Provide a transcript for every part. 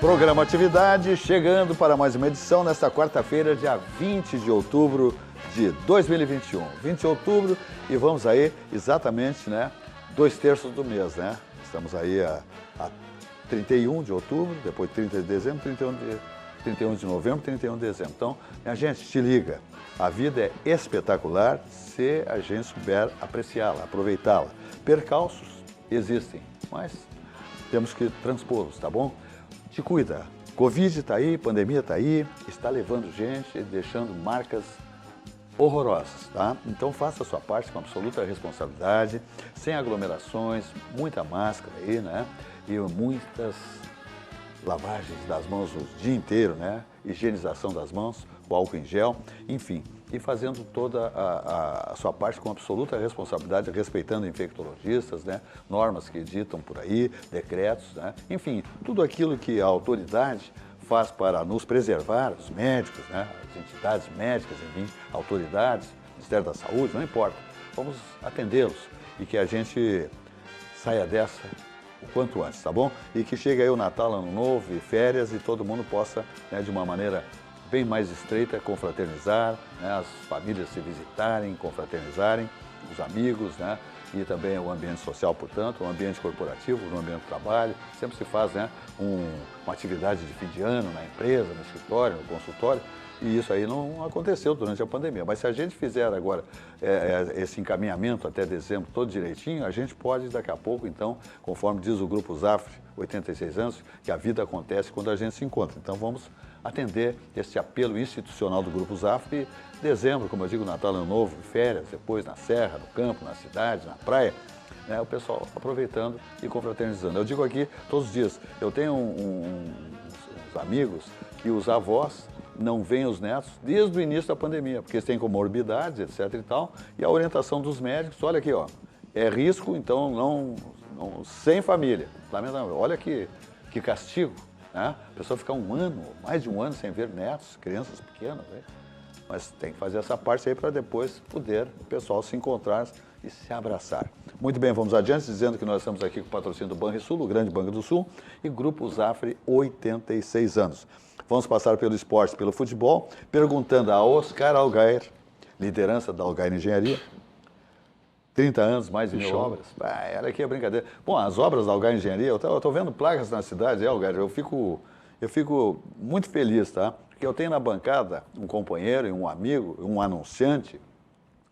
Programa Atividade, chegando para mais uma edição nesta quarta-feira, dia 20 de outubro de 2021. 20 de outubro e vamos aí exatamente, 2/3 do mês, Estamos aí a 31 de outubro, depois 30 de dezembro, 31 de novembro, 31 de dezembro. Então, minha gente, te liga. A vida é espetacular se a gente souber apreciá-la, aproveitá-la. Percalços existem, mas temos que transpô-los, tá bom? Te cuida. Covid está aí, pandemia está aí, está levando gente, deixando marcas horrorosas, tá? Então faça a sua parte com absoluta responsabilidade, sem aglomerações, muita máscara aí, E muitas lavagens das mãos o dia inteiro, Higienização das mãos, o álcool em gel, enfim. E fazendo toda a sua parte com absoluta responsabilidade, respeitando infectologistas, normas que ditam por aí, decretos, enfim, tudo aquilo que a autoridade faz para nos preservar, os médicos, as entidades médicas, enfim, autoridades, Ministério da Saúde, não importa, vamos atendê-los e que a gente saia dessa o quanto antes, tá bom? E que chegue aí o Natal, Ano Novo e férias e todo mundo possa, de uma maneira bem mais estreita, confraternizar, as famílias se visitarem, confraternizarem, os amigos, E também o ambiente social, portanto, o ambiente corporativo, no ambiente do trabalho. Sempre se faz, uma atividade de fim de ano na empresa, no escritório, no consultório, e isso aí não aconteceu durante a pandemia. Mas se a gente fizer agora esse encaminhamento até dezembro todo direitinho, a gente pode daqui a pouco, então, conforme diz o Grupo Zafre, 86 anos, que a vida acontece quando a gente se encontra. Então vamos atender esse apelo institucional do Grupo Zafre. Dezembro, como eu digo, Natal, Ano Novo, férias, depois na serra, no campo, na cidade, na praia, o pessoal aproveitando e confraternizando. Eu digo aqui todos os dias, eu tenho uns amigos que os avós não veem os netos desde o início da pandemia, porque eles têm comorbidades, etc. e tal, e a orientação dos médicos, olha aqui, é risco, então não sem família. Lamentável. Olha que castigo, A pessoa ficar um ano, mais de um ano sem ver netos, crianças pequenas, Mas tem que fazer essa parte aí para depois poder o pessoal se encontrar e se abraçar. Muito bem, vamos adiante, dizendo que nós estamos aqui com o patrocínio do Banrisul, o Grande Banco do Sul, e Grupo Zafre, 86 anos. Vamos passar pelo esporte, pelo futebol, perguntando a Oscar Algair, liderança da Algair Engenharia, 30 anos, mais de 1000 obras. Olha aqui a brincadeira. Bom, as obras da Algair Engenharia, eu estou vendo placas na cidade, Algair, eu fico muito feliz, tá? Porque eu tenho na bancada um companheiro e um amigo, um anunciante,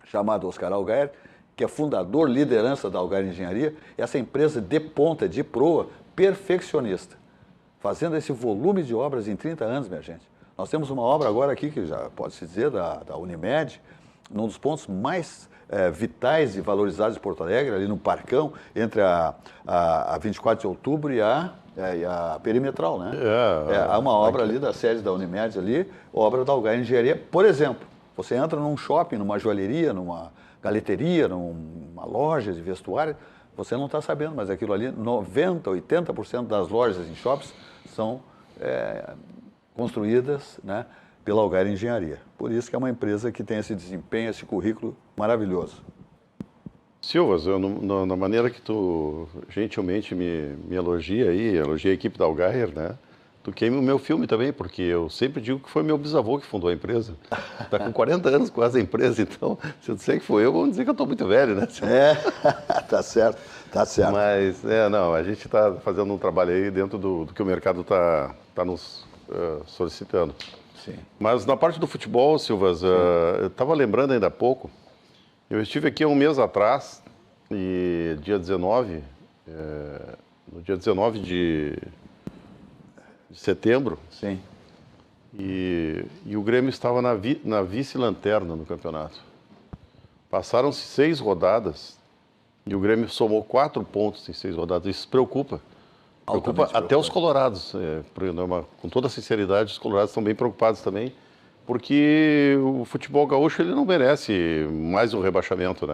chamado Oscar Algair, que é fundador, liderança da Algair Engenharia, e essa empresa de ponta, de proa, perfeccionista, fazendo esse volume de obras em 30 anos, minha gente. Nós temos uma obra agora aqui, que já pode-se dizer, da Unimed, num dos pontos mais vitais e valorizados de Porto Alegre, ali no Parcão, entre a 24 de outubro e a Perimetral, há uma obra ali da sede da Unimed ali, obra da Algair Engenharia. Por exemplo, você entra num shopping, numa joalheria, numa galeteria, numa loja de vestuário, você não está sabendo, mas aquilo ali, 90%, 80% das lojas em shoppings são construídas, pela Algair Engenharia. Por isso que é uma empresa que tem esse desempenho, esse currículo maravilhoso. Silvas, na maneira que tu gentilmente me elogia aí, elogia a equipe da Algair, tu queima o meu filme também, porque eu sempre digo que foi meu bisavô que fundou a empresa. Está com 40 anos quase a empresa, então, se eu disser que foi eu, vamos dizer que eu estou muito velho, Tá certo, tá certo. Mas, a gente está fazendo um trabalho aí dentro do que o mercado está nos solicitando. Sim. Mas na parte do futebol, Silvas, eu estava lembrando ainda há pouco, eu estive aqui há um mês atrás, e no dia 19 de setembro, Sim. E o Grêmio estava na vice-lanterna no campeonato. Passaram-se 6 rodadas e o Grêmio somou 4 pontos em 6 rodadas. Isso preocupa. Preocupa até os colorados. Com toda a sinceridade, os colorados estão bem preocupados também, porque o futebol gaúcho ele não merece mais um rebaixamento,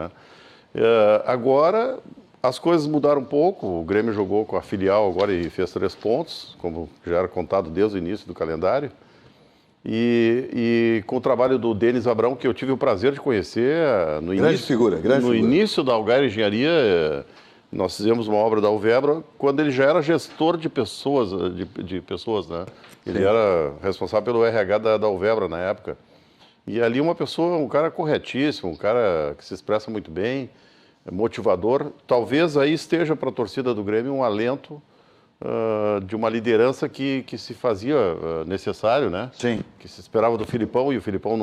Agora, as coisas mudaram um pouco. O Grêmio jogou com a filial agora e fez 3 pontos, como já era contado desde o início do calendário. E com o trabalho do Denis Abrão, que eu tive o prazer de conhecer no Grande figura. início da Algair Engenharia, Nós fizemos uma obra da Alvebra quando ele já era gestor de pessoas, né? Ele era responsável pelo RH da Alvebra na época. E ali uma pessoa, um cara corretíssimo, um cara que se expressa muito bem, motivador. Talvez aí esteja para a torcida do Grêmio um alento de uma liderança que se fazia necessário, né? Sim. Que se esperava do Filipão, e o Filipão,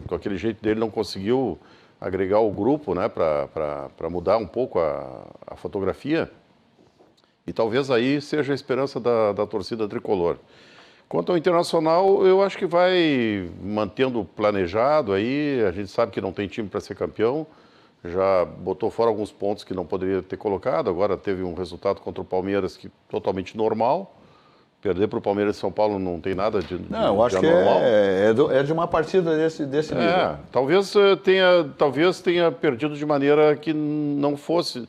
com aquele jeito dele, não conseguiu agregar o grupo, né, para mudar um pouco a fotografia. E talvez aí seja a esperança da torcida tricolor. Quanto ao Internacional, eu acho que vai mantendo planejado aí. A gente sabe que não tem time para ser campeão. Já botou fora alguns pontos que não poderia ter colocado. Agora teve um resultado contra o Palmeiras que totalmente normal. Perder para o Palmeiras de São Paulo não tem nada de Não, eu acho que é de uma partida desse nível. Talvez tenha perdido de maneira que não fosse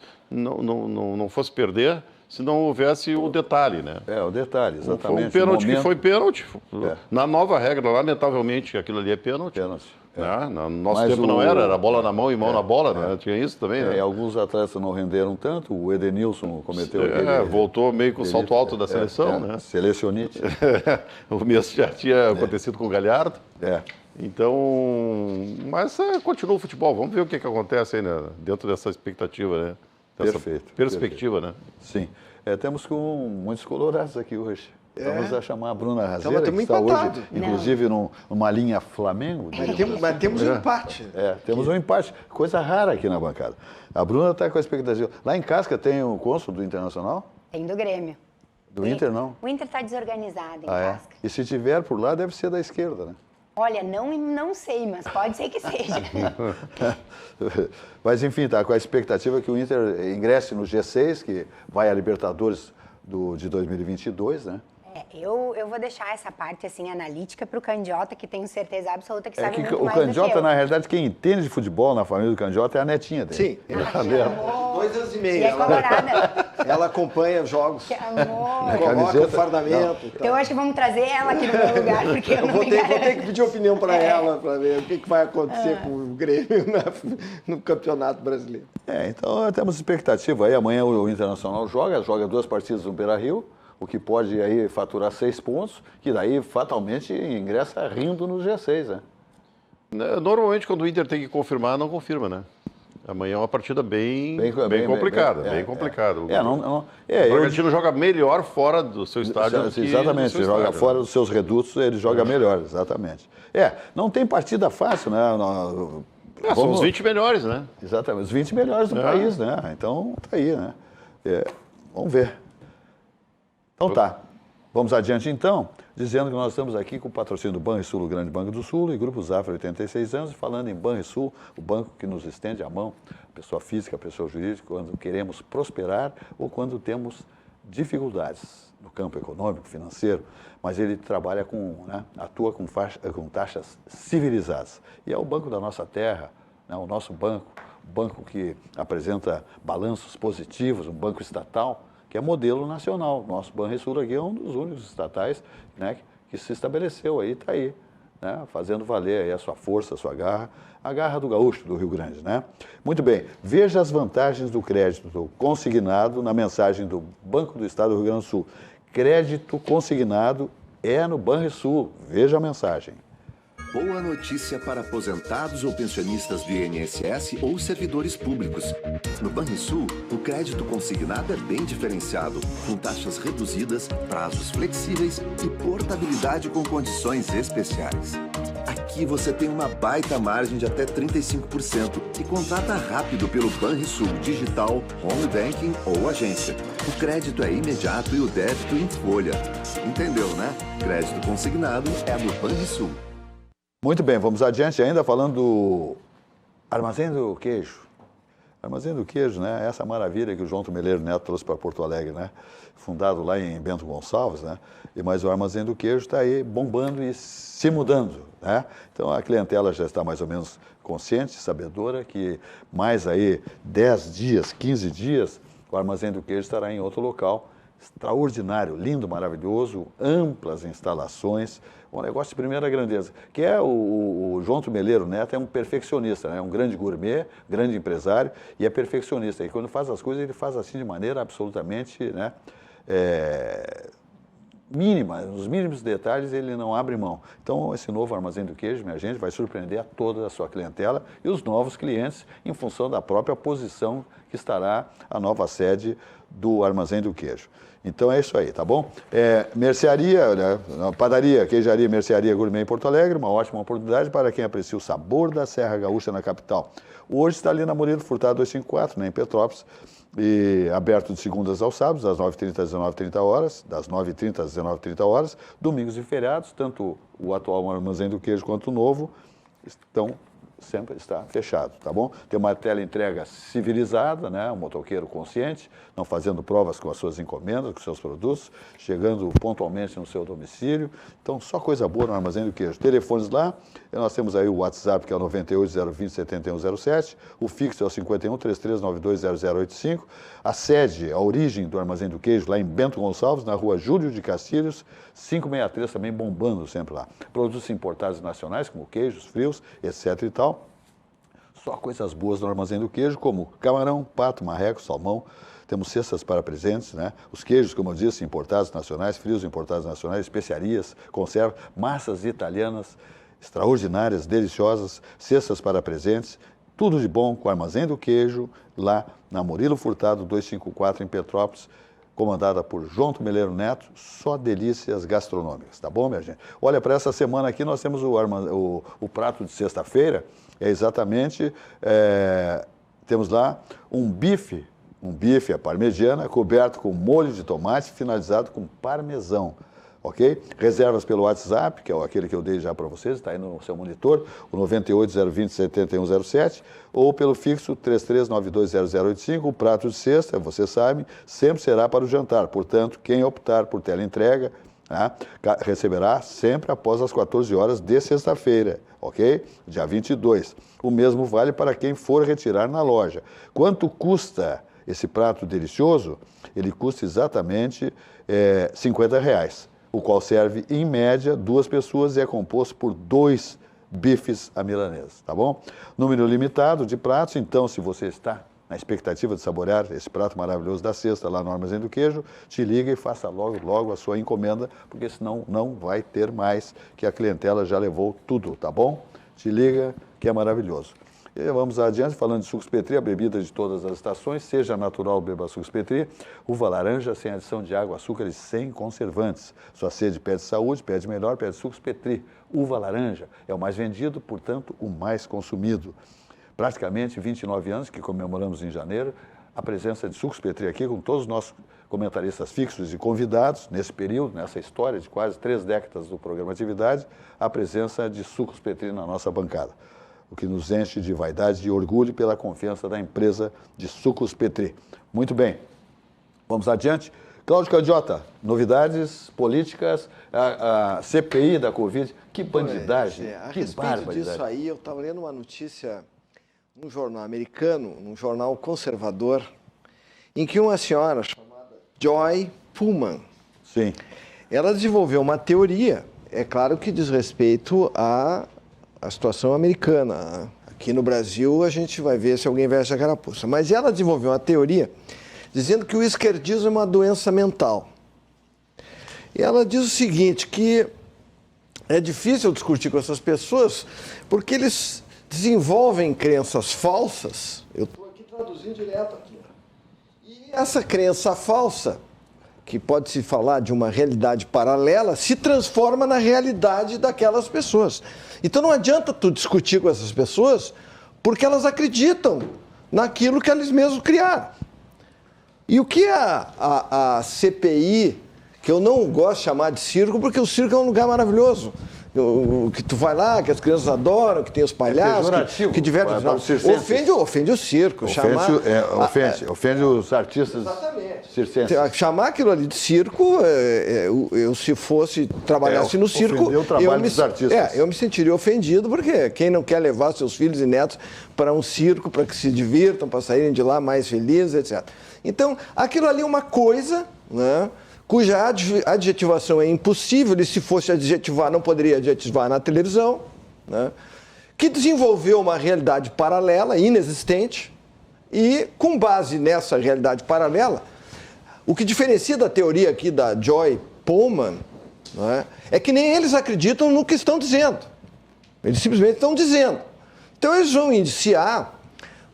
perder se não houvesse o detalhe, né? O detalhe, exatamente. Um pênalti que foi pênalti. Na nova regra, lamentavelmente, aquilo ali é pênalti. Pênalti. Né? No nosso tempo não era bola na mão e mão na bola, né? Tinha isso também, né? E alguns atletas não renderam tanto, o Edenilson cometeu voltou meio com o salto alto da seleção, né? Selecionite. O mesmo já tinha acontecido com o Galhardo. Então, mas continua o futebol. Vamos ver o que acontece aí, né? Dentro dessa expectativa, né? Dessa perspectiva, né? Sim. Temos com muitos colorados aqui hoje. Vamos a chamar a Bruna Razeira, que está hoje, inclusive, numa linha Flamengo. Mas temos um empate. Temos um empate. Coisa rara aqui na bancada. A Bruna está com a expectativa. Lá em Casca tem o cônsul do Internacional? Tem do Grêmio. Do Inter, não? O Inter está desorganizado em Casca. E se tiver por lá, deve ser da esquerda, né? Olha, não sei, mas pode ser que seja. Mas, enfim, está com a expectativa que o Inter ingresse no G6, que vai à Libertadores de 2022, né? Eu vou deixar essa parte assim analítica para o Candiota, que tenho certeza absoluta que sabe muito o mais do que Candiota, eu. na realidade, quem entende de futebol na família do Candiota é a netinha dele. Sim, 2 anos e meio. E é colorada. Ela acompanha os jogos. Que amor. Coloca o fardamento. Então eu acho que vamos trazer ela aqui no meu lugar, porque eu não vou me ter garanto. que pedir opinião para ela, para ver o que vai acontecer com o Grêmio no Campeonato Brasileiro. Então temos expectativa aí. Amanhã o Internacional joga 2 partidas no Beira-Rio, o que pode aí faturar 6 pontos, que daí fatalmente ingressa rindo no G6, né? Normalmente, quando o Inter tem que confirmar, não confirma, né? Amanhã é uma partida bem complicada. O Bragantino joga melhor fora do seu estádio. Exatamente, ele joga fora dos seus redutos, ele joga melhor, exatamente. Não tem partida fácil, né? São os 20 melhores, né? Exatamente, os 20 melhores do país, né? Então, tá aí, né? Vamos ver. Então tá, vamos adiante então, dizendo que nós estamos aqui com o patrocínio do Banrisul, o Grande Banco do Sul, e Grupo Zafra, 86 anos, e falando em Banrisul, o banco que nos estende a mão, pessoa física, pessoa jurídica, quando queremos prosperar ou quando temos dificuldades no campo econômico, financeiro, mas ele trabalha atua com taxas civilizadas. E é o banco da nossa terra, né, o nosso banco, o banco que apresenta balanços positivos, um banco estatal, que é modelo nacional. Nosso Banrisul aqui é um dos únicos estatais, né, que se estabeleceu aí, está aí, né, fazendo valer aí a sua força, a sua garra, a garra do gaúcho do Rio Grande, né? Muito bem, veja as vantagens do crédito consignado na mensagem do Banco do Estado do Rio Grande do Sul. Crédito consignado é no Banrisul, veja a mensagem. Boa notícia para aposentados ou pensionistas do INSS ou servidores públicos. No Banrisul, o crédito consignado é bem diferenciado, com taxas reduzidas, prazos flexíveis e portabilidade com condições especiais. Aqui você tem uma baita margem de até 35% e contrata rápido pelo Banrisul Digital, Home Banking ou agência. O crédito é imediato e o débito em folha. Entendeu, né? Crédito consignado é do Banrisul. Muito bem, vamos adiante ainda falando do Armazém do Queijo. Armazém do Queijo, né? Essa maravilha que o João Tumeleiro Neto trouxe para Porto Alegre, né? Fundado lá em Bento Gonçalves, né? Mas o Armazém do Queijo está aí bombando e se mudando, né? Então a clientela já está mais ou menos consciente, sabedora que mais aí 10 dias, 15 dias, o Armazém do Queijo estará em outro local extraordinário, lindo, maravilhoso, amplas instalações, um negócio de primeira grandeza, que é o João Tumeleiro Neto, é um perfeccionista, né? Um grande gourmet, grande empresário e é perfeccionista. E quando faz as coisas, ele faz assim de maneira absolutamente, né, mínima, nos mínimos detalhes ele não abre mão. Então, esse novo Armazém do Queijo, minha gente, vai surpreender a toda a sua clientela e os novos clientes em função da própria posição que estará a nova sede do Armazém do Queijo. Então é isso aí, tá bom? Mercearia, né? Padaria, queijaria, mercearia gourmet em Porto Alegre, uma ótima oportunidade para quem aprecia o sabor da Serra Gaúcha na capital. Hoje está ali na Murilo Furtado 254, né, em Petrópolis, e aberto de segundas aos sábados, das 9h30 às 19h30, das 9h30 às 19h30, domingos e feriados, tanto o atual Armazém do Queijo quanto o novo, sempre está fechado, tá bom? Tem uma teleentrega civilizada, né? Um motoqueiro consciente, não fazendo provas com as suas encomendas, com seus produtos, chegando pontualmente no seu domicílio. Então, só coisa boa no Armazém do Queijo. Telefones lá, nós temos aí o WhatsApp, que é o 98-020-7107, o fixo é o 51-3392-0085, a sede, a origem do Armazém do Queijo, lá em Bento Gonçalves, na rua Júlio de Castilhos, 563, também bombando sempre lá. Produtos importados nacionais, como queijos, frios, etc e tal. Só coisas boas no Armazém do Queijo, como camarão, pato, marreco, salmão. Temos cestas para presentes, né? Os queijos, como eu disse, importados nacionais, frios importados nacionais, especiarias, conservas, massas italianas extraordinárias, deliciosas, cestas para presentes. Tudo de bom com o Armazém do Queijo, lá na Murilo Furtado 254, em Petrópolis, comandada por João Tumeleiro Neto, só delícias gastronômicas, tá bom, minha gente? Olha, para essa semana aqui nós temos o prato de sexta-feira, exatamente, temos lá um bife à parmegiana, coberto com molho de tomate, finalizado com parmesão, ok? Reservas pelo WhatsApp, que é aquele que eu dei já para vocês, está aí no seu monitor, o 98-020-7107, ou pelo fixo 33920085, o prato de sexta, você sabe, sempre será para o jantar, portanto, quem optar por teleentrega, né, receberá sempre após as 14 horas de sexta-feira, ok? Dia 22. O mesmo vale para quem for retirar na loja. Quanto custa esse prato delicioso? Ele custa exatamente R$50, o qual serve, em média, 2 pessoas e é composto por 2 bifes à milanesa, tá bom? Número limitado de pratos, então, se você está na expectativa de saborear esse prato maravilhoso da sexta lá no Armazém do Queijo, te liga e faça logo a sua encomenda, porque senão não vai ter mais, que a clientela já levou tudo, tá bom? Te liga, que é maravilhoso. E vamos adiante, falando de sucos Petri, a bebida de todas as estações, seja natural, beba sucos Petri, uva laranja sem adição de água, açúcar e sem conservantes. Sua sede pede saúde, pede melhor, pede sucos Petri. Uva laranja é o mais vendido, portanto, o mais consumido. Praticamente 29 anos que comemoramos em janeiro, a presença de sucos Petri aqui, com todos os nossos comentaristas fixos e convidados, nesse período, nessa história de quase 3 décadas do programa Atividade, a presença de sucos Petri na nossa bancada, o que nos enche de vaidade e orgulho pela confiança da empresa de sucos Petri. Muito bem, vamos adiante. Cláudio Candiota, novidades políticas, a CPI da Covid, que bandidagem, que barbaridade. Disso aí, eu estava lendo uma notícia num jornal americano, num jornal conservador, em que uma senhora chamada Joy Pullman, sim, ela desenvolveu uma teoria, é claro que diz respeito à situação americana. Aqui no Brasil a gente vai ver se alguém veste a carapuça. Mas ela desenvolveu uma teoria dizendo que o esquerdismo é uma doença mental. E ela diz o seguinte, que é difícil discutir com essas pessoas porque eles desenvolvem crenças falsas. Eu estou aqui traduzindo direto aqui. E essa crença falsa, que pode se falar de uma realidade paralela, se transforma na realidade daquelas pessoas. Então não adianta tu discutir com essas pessoas porque elas acreditam naquilo que eles mesmos criaram. E o que a CPI, que eu não gosto de chamar de circo, porque o circo é um lugar maravilhoso, que tu vai lá, que as crianças adoram, que tem os palhaços, que diverte. Ofende o circo. Ofende os artistas circenses. Chamar aquilo ali de circo, eu se fosse, trabalhasse no circo, eu me sentiria ofendido, porque quem não quer levar seus filhos e netos para um circo, para que se divirtam, para saírem de lá mais felizes, etc. Então, aquilo ali é uma coisa, né, cuja adjetivação é impossível, e se fosse adjetivar, não poderia adjetivar na televisão, né? Que desenvolveu uma realidade paralela, inexistente, e com base nessa realidade paralela, o que diferencia da teoria aqui da Joy Pullman, né, é que nem eles acreditam no que estão dizendo. Eles simplesmente estão dizendo. Então eles vão indiciar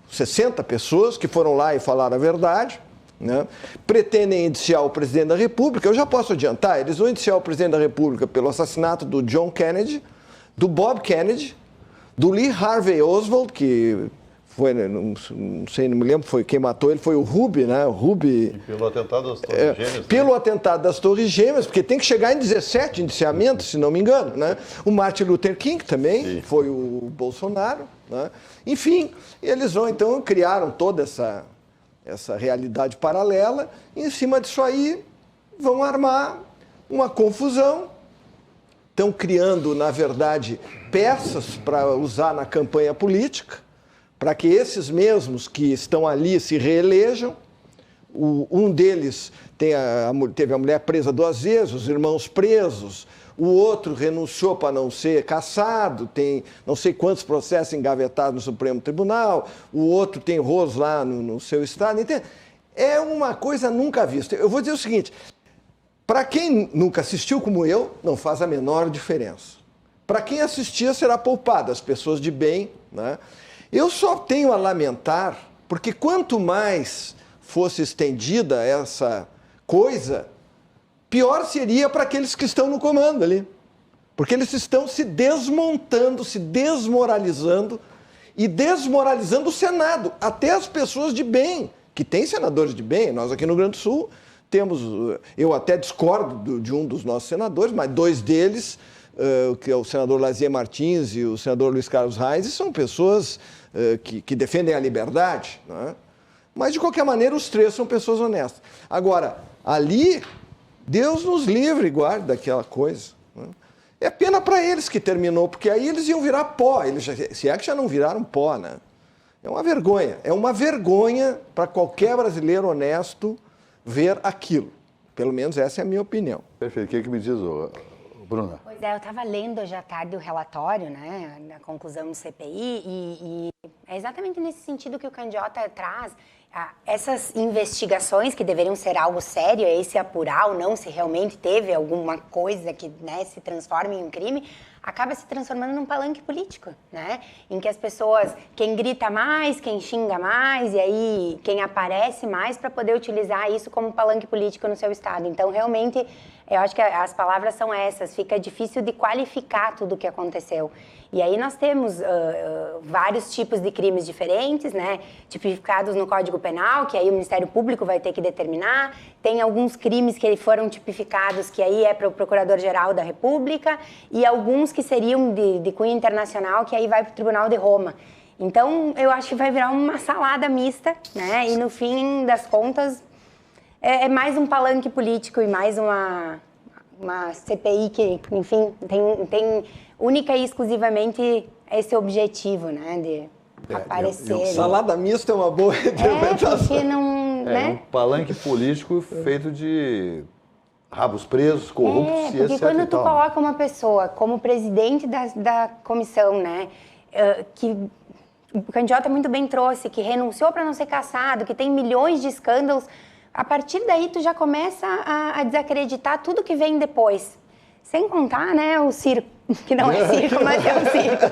60 pessoas que foram lá e falaram a verdade, né? Pretendem indiciar o presidente da República. Eu já posso adiantar, eles vão indiciar o presidente da República pelo assassinato do John Kennedy, do Bob Kennedy, do Lee Harvey Oswald, que foi, não sei, não me lembro, foi quem matou ele, foi o Ruby, né? O Ruby. E pelo atentado das Torres Gêmeas. Pelo atentado das Torres Gêmeas, porque tem que chegar em 17 indiciamentos, se não me engano, né? O Martin Luther King também, Sim. foi o Bolsonaro, né? Enfim, eles vão, então, criaram toda essa realidade paralela, e em cima disso aí vão armar uma confusão. Estão criando, na verdade, peças para usar na campanha política, para que esses mesmos que estão ali se reelejam. Um deles teve a mulher presa 2 vezes, os irmãos presos. O outro renunciou para não ser cassado, tem não sei quantos processos engavetados no Supremo Tribunal. O outro tem rolos lá no seu estado. Entende? É uma coisa nunca vista. Eu vou dizer o seguinte, para quem nunca assistiu como eu, não faz a menor diferença. Para quem assistia, será poupado, as pessoas de bem, né? Eu só tenho a lamentar, porque quanto mais fosse estendida essa coisa, pior seria para aqueles que estão no comando ali. Porque eles estão se desmontando, se desmoralizando e desmoralizando o Senado, até as pessoas de bem, que tem senadores de bem. Nós aqui no Rio Grande do Sul temos, eu até discordo de um dos nossos senadores, mas 2 deles, que é o senador Lazier Martins e o senador Luiz Carlos Reis, são pessoas que defendem a liberdade, né? Mas, de qualquer maneira, os 3 são pessoas honestas. Agora, ali, Deus nos livre e guarde daquela coisa, né? É pena para eles que terminou, porque aí eles iam virar pó, se é que já não viraram pó, né? É uma vergonha para qualquer brasileiro honesto ver aquilo. Pelo menos essa é a minha opinião. Perfeito. O que me diz, Bruna? Pois é, eu estava lendo hoje à tarde o relatório, né, da conclusão do CPI, e é exatamente nesse sentido que o Candiota traz. Essas investigações, que deveriam ser algo sério, esse apurar ou não, se realmente teve alguma coisa que, né, se transforma em um crime, acaba se transformando num palanque político, né? Em que as pessoas, quem grita mais, quem xinga mais, e aí quem aparece mais para poder utilizar isso como palanque político no seu estado. Então, realmente, eu acho que as palavras são essas, fica difícil de qualificar tudo o que aconteceu. E aí nós temos vários tipos de crimes diferentes, né, tipificados no Código Penal, que aí o Ministério Público vai ter que determinar. Tem alguns crimes que foram tipificados, que aí é para o Procurador-Geral da República, e alguns que seriam de cunho internacional, que aí vai para o Tribunal de Roma. Então, eu acho que vai virar uma salada mista, né, e no fim das contas é mais um palanque político e mais uma CPI que, enfim, tem única e exclusivamente esse objetivo, né, de aparecer. Salada mista é uma boa interpretação. Porque não, né? Um palanque político feito de rabos presos, corruptos e etc. Porque quando tu coloca uma pessoa como presidente da comissão, né, que o Candiota muito bem trouxe, que renunciou para não ser cassado, que tem milhões de escândalos, a partir daí tu já começa a desacreditar tudo que vem depois. Sem contar, né, o circo, que não é circo, mas é um circo.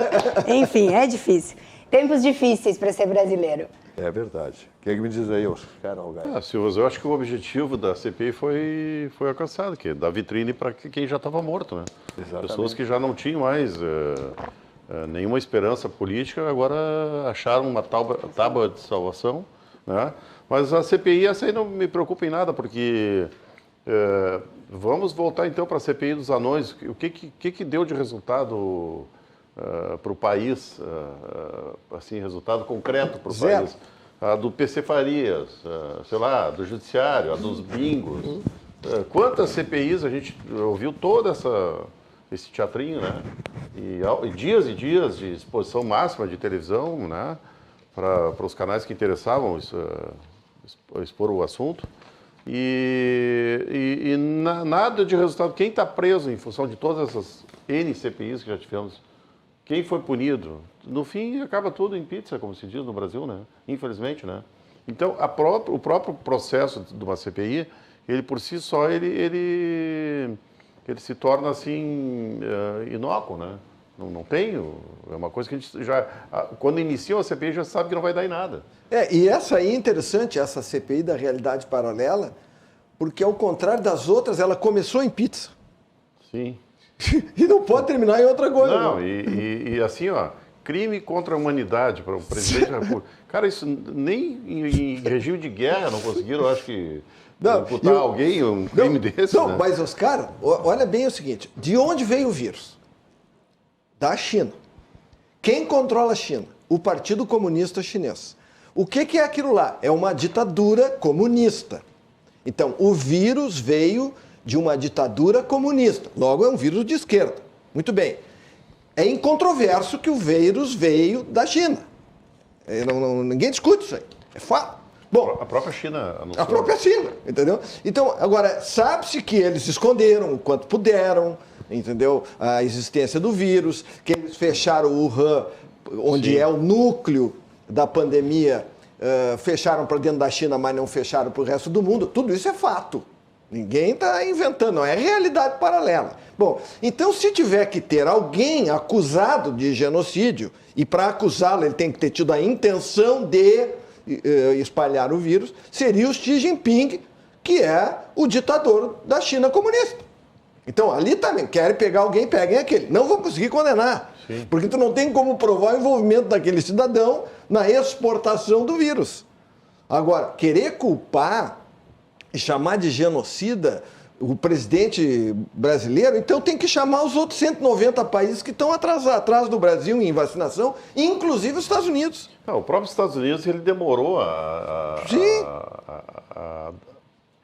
Enfim, é difícil. Tempos difíceis para ser brasileiro. É verdade. O que é que me diz aí, Carol Gaia? Silvio, eu acho que o objetivo da CPI foi alcançado, que é dar vitrine para quem já estava morto, né? Exatamente. Pessoas que já não tinham mais nenhuma esperança política, agora acharam uma tábua de salvação, né? Mas a CPI, essa aí não me preocupa em nada, porque vamos voltar então para a CPI dos anões. O que deu de resultado para o país, assim, resultado concreto para o país? A do PC Farias, sei lá, do Judiciário, a dos bingos. Quantas CPIs a gente ouviu todo esse teatrinho, né? E dias e dias de exposição máxima de televisão, né? Para os canais que interessavam expor o assunto. Nada de resultado. Quem está preso em função de todas essas N CPIs que já tivemos, quem foi punido, no fim acaba tudo em pizza, como se diz no Brasil, né? Infelizmente, né? Então, o próprio processo de uma CPI, ele por si só, ele se torna assim, inócuo, né? Não tem, é uma coisa que a gente já, quando inicia a CPI, já sabe que não vai dar em nada. E essa aí é interessante, essa CPI da realidade paralela, porque ao contrário das outras, ela começou em pizza. Sim. E não pode terminar em outra coisa. Não, e assim, ó, crime contra a humanidade para o presidente da República. Cara, isso nem em regime de guerra não conseguiram, eu acho que, imputar alguém um crime desse. Não, né? mas os caras, olha bem o seguinte, de onde veio o vírus? Da China. Quem controla a China? O Partido Comunista Chinês. O que é aquilo lá? É uma ditadura comunista. Então, o vírus veio de uma ditadura comunista. Logo, é um vírus de esquerda. Muito bem. É incontroverso que o vírus veio da China. Ninguém discute isso aí. É fato. Bom, A própria China anunciou. a própria China, entendeu? Então, agora, sabe-se que eles esconderam o quanto puderam, entendeu? A existência do vírus, que eles fecharam o Wuhan, onde Sim. é o núcleo da pandemia, fecharam para dentro da China, mas não fecharam para o resto do mundo. Tudo isso é fato. Ninguém está inventando, não é realidade paralela. Bom, então se tiver que ter alguém acusado de genocídio, e para acusá-lo ele tem que ter tido a intenção de espalhar o vírus, seria o Xi Jinping, que é o ditador da China comunista. Então ali também, querem pegar alguém, peguem aquele. Não vão conseguir condenar, Sim. porque tu não tem como provar o envolvimento daquele cidadão na exportação do vírus. Agora, querer culpar e chamar de genocida o presidente brasileiro, então tem que chamar os outros 190 países que estão atrás do Brasil em vacinação, inclusive os Estados Unidos. Não, o próprio Estados Unidos, ele demorou Sim.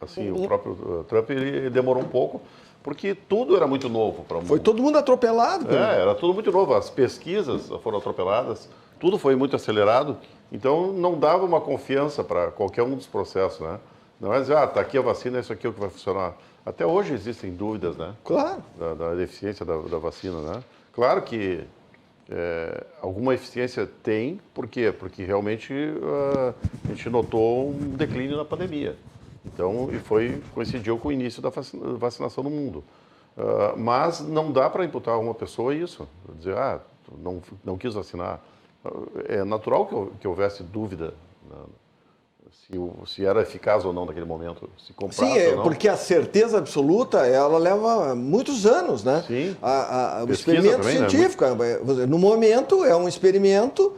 assim, o próprio Trump, ele demorou um pouco, porque tudo era muito novo para o mundo. Foi todo mundo atropelado. Era tudo muito novo. As pesquisas foram atropeladas, tudo foi muito acelerado, então não dava uma confiança para qualquer um dos processos, né? Não é dizer, tá aqui a vacina, isso aqui é o que vai funcionar. Até hoje existem dúvidas, né? Claro. Da eficiência da vacina, né? Claro que alguma eficiência tem, por quê? Porque realmente a gente notou um declínio na pandemia. Então, coincidiu com o início da vacinação no mundo. Mas não dá para imputar a uma pessoa isso. Dizer, não quis vacinar. É natural que houvesse dúvida, né? Se era eficaz ou não naquele momento, se comprasse ou não. Porque a certeza absoluta, ela leva muitos anos, né? Sim. O experimento também, científico, no momento, é um experimento,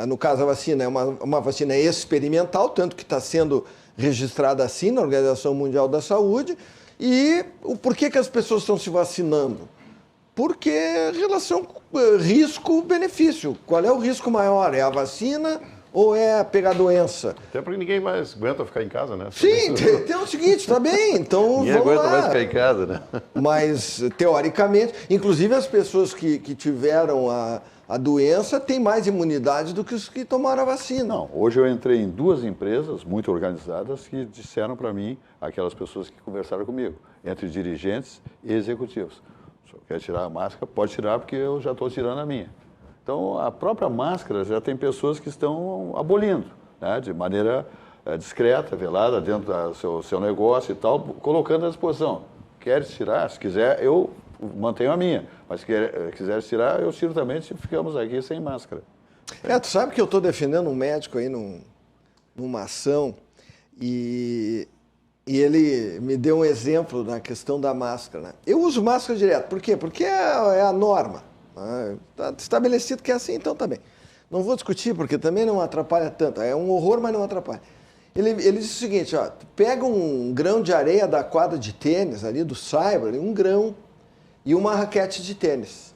no caso a vacina é uma vacina experimental, tanto que está sendo registrada assim na Organização Mundial da Saúde. E por que as pessoas estão se vacinando? Porque relação risco-benefício. Qual é o risco maior? É a vacina ou é pegar doença? Até porque ninguém mais aguenta ficar em casa, né? Sim, tem o seguinte, tá bem, então Ninguém vamos aguenta lá. mais ficar em casa, né? Mas, teoricamente, inclusive as pessoas que tiveram a doença têm mais imunidade do que os que tomaram a vacina. Não, hoje eu entrei em 2 empresas muito organizadas que disseram para mim, aquelas pessoas que conversaram comigo, entre dirigentes e executivos. Se eu quer tirar a máscara, pode tirar porque eu já estou tirando a minha. Então, a própria máscara já tem pessoas que estão abolindo, né, de maneira discreta, velada, dentro do seu negócio e tal, colocando à disposição. Quer tirar? Se quiser, eu mantenho a minha. Mas se quiser tirar, eu tiro também se ficamos aqui sem máscara. Tu sabe que eu estou defendendo um médico aí numa ação e ele me deu um exemplo na questão da máscara, né? Eu uso máscara direto. Por quê? Porque é a norma. Está estabelecido que é assim, então também. Não vou discutir, porque também não atrapalha tanto. É um horror, mas não atrapalha. Ele disse o seguinte, tu pega um grão de areia da quadra de tênis ali, do cyber, um grão, e uma raquete de tênis.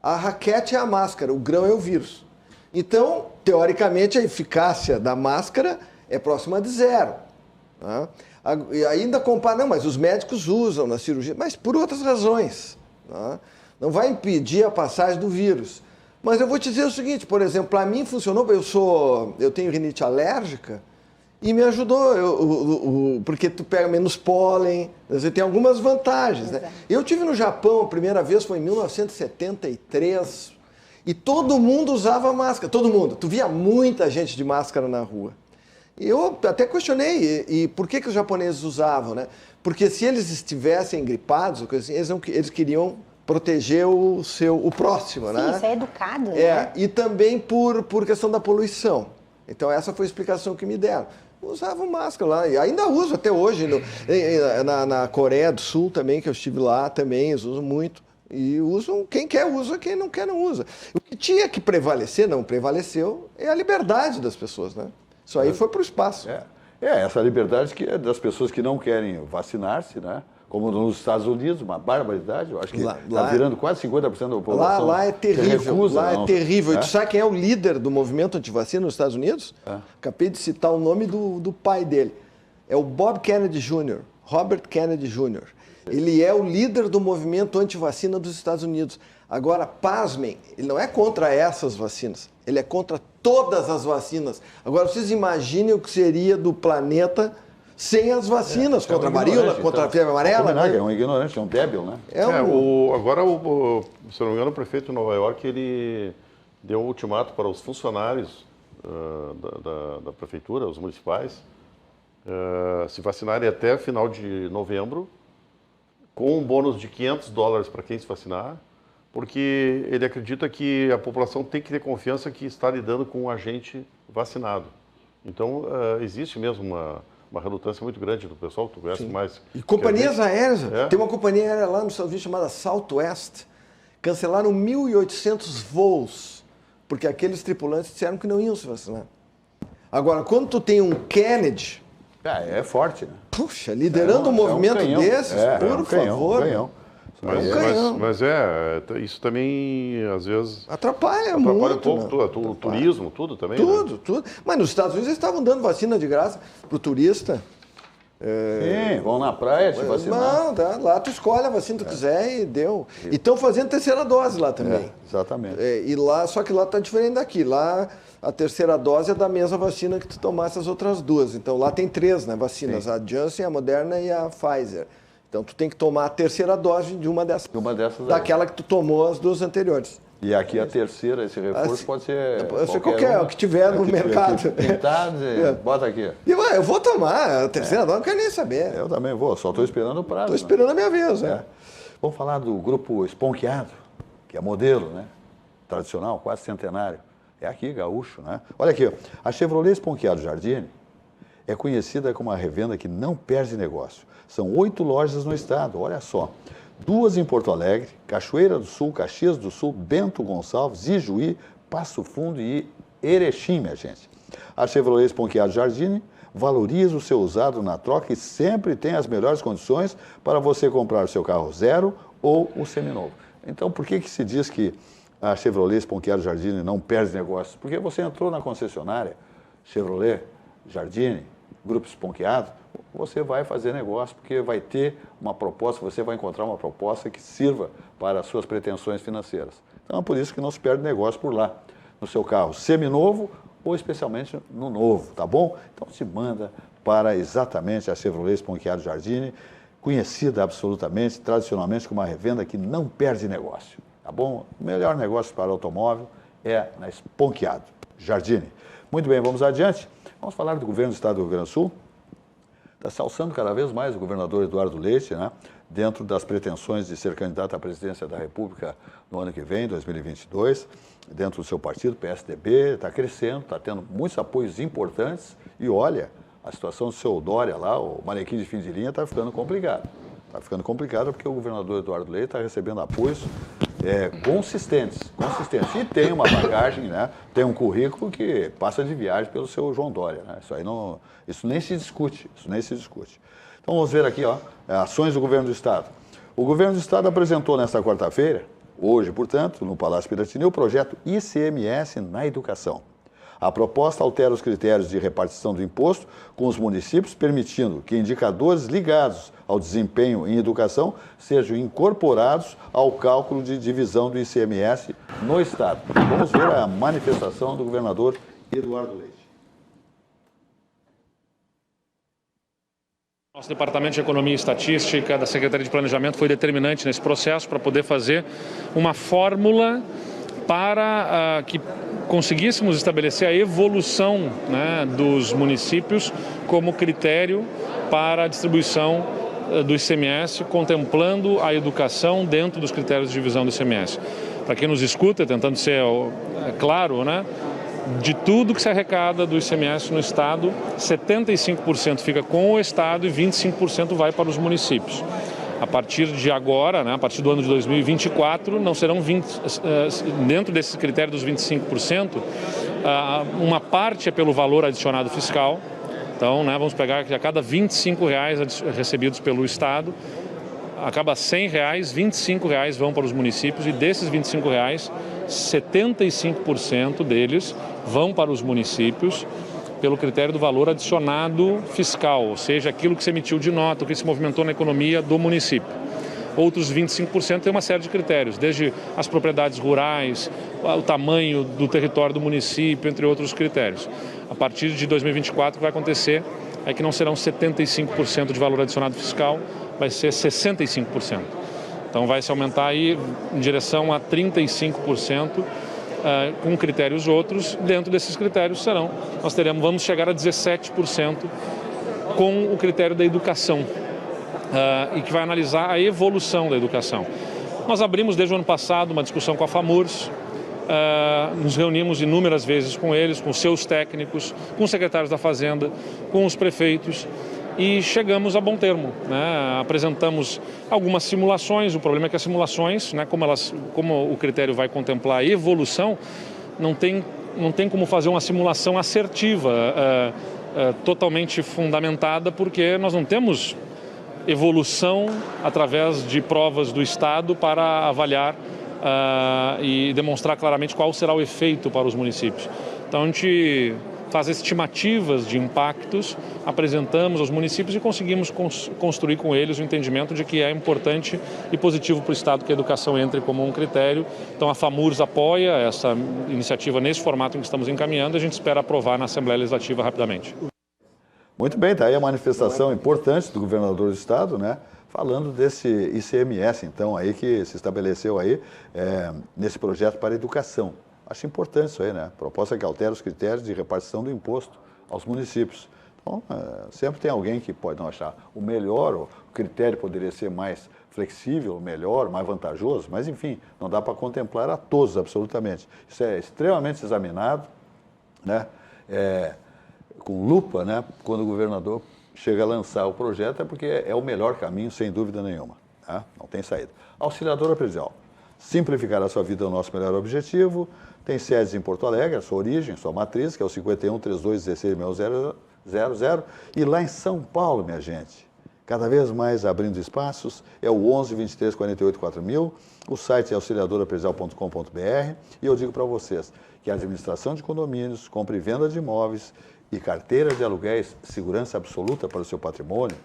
A raquete é a máscara, o grão é o vírus. Então, teoricamente, a eficácia da máscara é próxima de 0. Né? E ainda compara, não, mas os médicos usam na cirurgia, mas por outras razões. Né? Não vai impedir a passagem do vírus. Mas eu vou te dizer o seguinte, por exemplo, para mim funcionou, eu tenho rinite alérgica E me ajudou, porque tu pega menos pólen, você tem algumas vantagens, né? Eu tive no Japão, a primeira vez foi em 1973, e todo mundo usava máscara, todo mundo. Tu via muita gente de máscara na rua. E eu até questionei, e por que os japoneses usavam, né? Porque se eles estivessem gripados, eles queriam proteger o próximo, né? Sim, isso é educado, né? E também por questão da poluição. Então essa foi a explicação que me deram. Usavam máscara lá, e ainda uso até hoje. Na Coreia do Sul também, que eu estive lá, também eles usam muito. E usam, quem quer usa, quem não quer não usa. O que tinha que prevalecer, não prevaleceu, é a liberdade das pessoas, né? Isso aí foi para o espaço. Essa liberdade que é das pessoas que não querem vacinar-se, né? Como nos Estados Unidos, uma barbaridade. Eu acho que está virando quase 50% da população. Lá é terrível. Recusa, lá é terrível. E tu sabe quem é o líder do movimento antivacina nos Estados Unidos? Acabei de citar o nome do pai dele. É o Bob Kennedy Jr., Robert Kennedy Jr. Ele é o líder do movimento antivacina dos Estados Unidos. Agora, pasmem, ele não é contra essas vacinas, ele é contra todas as vacinas. Agora, vocês imaginem o que seria do planeta sem as vacinas, contra a varíola, contra a febre amarela. É um ignorante, é um débil, né? Agora, se não me engano, o prefeito de Nova York, ele deu um ultimato para os funcionários da prefeitura, os municipais, se vacinarem até final de novembro, com um bônus de $500 para quem se vacinar, porque ele acredita que a população tem que ter confiança que está lidando com um agente vacinado. Então, existe mesmo uma relutância muito grande do pessoal, tu conhece mais. E companhias aéreas, tem uma companhia aérea lá nos Estados Unidos chamada Southwest, cancelaram 1.800 voos, porque aqueles tripulantes disseram que não iam se vacinar. Agora, quando tu tem um Kennedy... É forte, né? Puxa, liderando um movimento desses, por favor. Mas isso também, às vezes... Atrapalha muito. Um pouco o turismo, tudo também. Tudo. Mas nos Estados Unidos eles estavam dando vacina de graça pro turista. Sim, vão na praia te vacinar. Não, lá tu escolhe a vacina que tu quiser e deu. E estão fazendo terceira dose lá também. Exatamente. Só que lá tá diferente daqui. Lá a terceira dose é da mesma vacina que tu tomasse as outras duas. Então lá tem 3, né, vacinas, a Janssen, a Moderna e a Pfizer. Então tu tem que tomar a terceira dose de uma dessas daquela que tu tomou as 2 anteriores. E aqui a terceira, esse reforço pode ser qualquer o que tiver no mercado. Pintado, bota aqui. E eu vou tomar a terceira dose, não quero nem saber. Eu também vou, só estou esperando o prazo. Estou esperando a minha vez, Vamos falar do grupo Esponqueado, que é modelo, né? Tradicional, quase centenário. É aqui, gaúcho, né? Olha aqui, a Chevrolet Esponqueado Jardine é conhecida como uma revenda que não perde negócio. São 8 lojas no estado, olha só. 2 em Porto Alegre, Cachoeira do Sul, Caxias do Sul, Bento Gonçalves, Ijuí, Passo Fundo e Erechim, minha gente. A Chevrolet Esponqueado Jardine valoriza o seu usado na troca e sempre tem as melhores condições para você comprar o seu carro zero ou o seminovo. Então, por que se diz que a Chevrolet Esponqueado Jardine não perde negócio? Porque você entrou na concessionária Chevrolet Jardine, Grupo Esponqueado, você vai fazer negócio, porque vai ter uma proposta, você vai encontrar uma proposta que sirva para as suas pretensões financeiras. Então, é por isso que não se perde negócio por lá, no seu carro seminovo ou especialmente no novo, tá bom? Então, se manda para exatamente a Chevrolet Esponqueado Jardine, conhecida absolutamente, tradicionalmente, como uma revenda que não perde negócio, tá bom? O melhor negócio para automóvel é na Esponqueado Jardine. Muito bem, vamos adiante. Vamos falar do governo do estado do Rio Grande do Sul. Está se alçando cada vez mais o governador Eduardo Leite, né? Dentro das pretensões de ser candidato à presidência da República no ano que vem, 2022, dentro do seu partido, PSDB, está crescendo, está tendo muitos apoios importantes e olha, a situação do seu Dória lá, o manequim de fim de linha, está ficando complicado. Está ficando complicado porque o governador Eduardo Leite está recebendo apoios consistentes. E tem uma bagagem, né? Tem um currículo que passa de viagem pelo seu João Dória, né? Isso nem se discute, Então vamos ver aqui, ações do governo do estado. O governo do estado apresentou nesta quarta-feira, hoje, portanto, no Palácio Piratini, o projeto ICMS na educação. A proposta altera os critérios de repartição do imposto com os municípios, permitindo que indicadores ligados ao desempenho em educação sejam incorporados ao cálculo de divisão do ICMS no estado. Vamos ver a manifestação do governador Eduardo Leite. Nosso Departamento de Economia e Estatística da Secretaria de Planejamento foi determinante nesse processo para poder fazer uma fórmula para que conseguíssemos estabelecer a evolução, né, dos municípios como critério para a distribuição do ICMS, contemplando a educação dentro dos critérios de divisão do ICMS. Para quem nos escuta, tentando ser claro, né, de tudo que se arrecada do ICMS no Estado, 75% fica com o Estado e 25% vai para os municípios. A partir de agora, né, a partir do ano de 2024, não serão dentro desse critério dos 25%, uma parte é pelo valor adicionado fiscal. Então, né, vamos pegar que a cada R$25 recebidos pelo Estado, a cada R$100, R$25 vão para os municípios e desses R$25, 75% deles vão para os municípios pelo critério do valor adicionado fiscal, ou seja, aquilo que se emitiu de nota, o que se movimentou na economia do município. Outros 25% tem uma série de critérios, desde as propriedades rurais, o tamanho do território do município, entre outros critérios. A partir de 2024, o que vai acontecer é que não serão 75% de valor adicionado fiscal, vai ser 65%. Então vai se aumentar aí em direção a 35%, com critérios outros. Dentro desses critérios vamos chegar a 17% com o critério da educação, e que vai analisar a evolução da educação. Nós abrimos desde o ano passado uma discussão com a FAMURS, nos reunimos inúmeras vezes com eles, com seus técnicos, com os secretários da Fazenda, com os prefeitos, e chegamos a bom termo, né? Apresentamos algumas simulações. O problema é que as simulações, né, como o critério vai contemplar a evolução, não tem como fazer uma simulação assertiva, totalmente fundamentada, porque nós não temos evolução através de provas do Estado para avaliar e demonstrar claramente qual será o efeito para os municípios. Então a gente faz estimativas de impactos, apresentamos aos municípios e conseguimos construir com eles o entendimento de que é importante e positivo para o Estado que a educação entre como um critério. Então a FAMURS apoia essa iniciativa nesse formato em que estamos encaminhando e a gente espera aprovar na Assembleia Legislativa rapidamente. Muito bem, está aí a manifestação importante do governador do Estado, né? Falando desse ICMS, então, aí que se estabeleceu aí nesse projeto para a educação. Acho importante isso aí, né? Proposta que altera os critérios de repartição do imposto aos municípios. Então, sempre tem alguém que pode não achar o melhor, o critério poderia ser mais flexível, melhor, mais vantajoso, mas enfim, não dá para contemplar a todos, absolutamente. Isso é extremamente examinado, né? Com lupa, né? Quando o governador chega a lançar o projeto, é porque é o melhor caminho, sem dúvida nenhuma. Tá? Não tem saída. Auxiliadora Predial. Simplificar a sua vida é o nosso melhor objetivo. Tem sedes em Porto Alegre, a sua origem, sua matriz, que é o 51 32 16 600. E lá em São Paulo, minha gente, cada vez mais abrindo espaços, é o 11 23 48 4000. O site é auxiliadorapredial.com.br. E eu digo para vocês que a administração de condomínios, compra e venda de imóveis e carteira de aluguéis, segurança absoluta para o seu patrimônio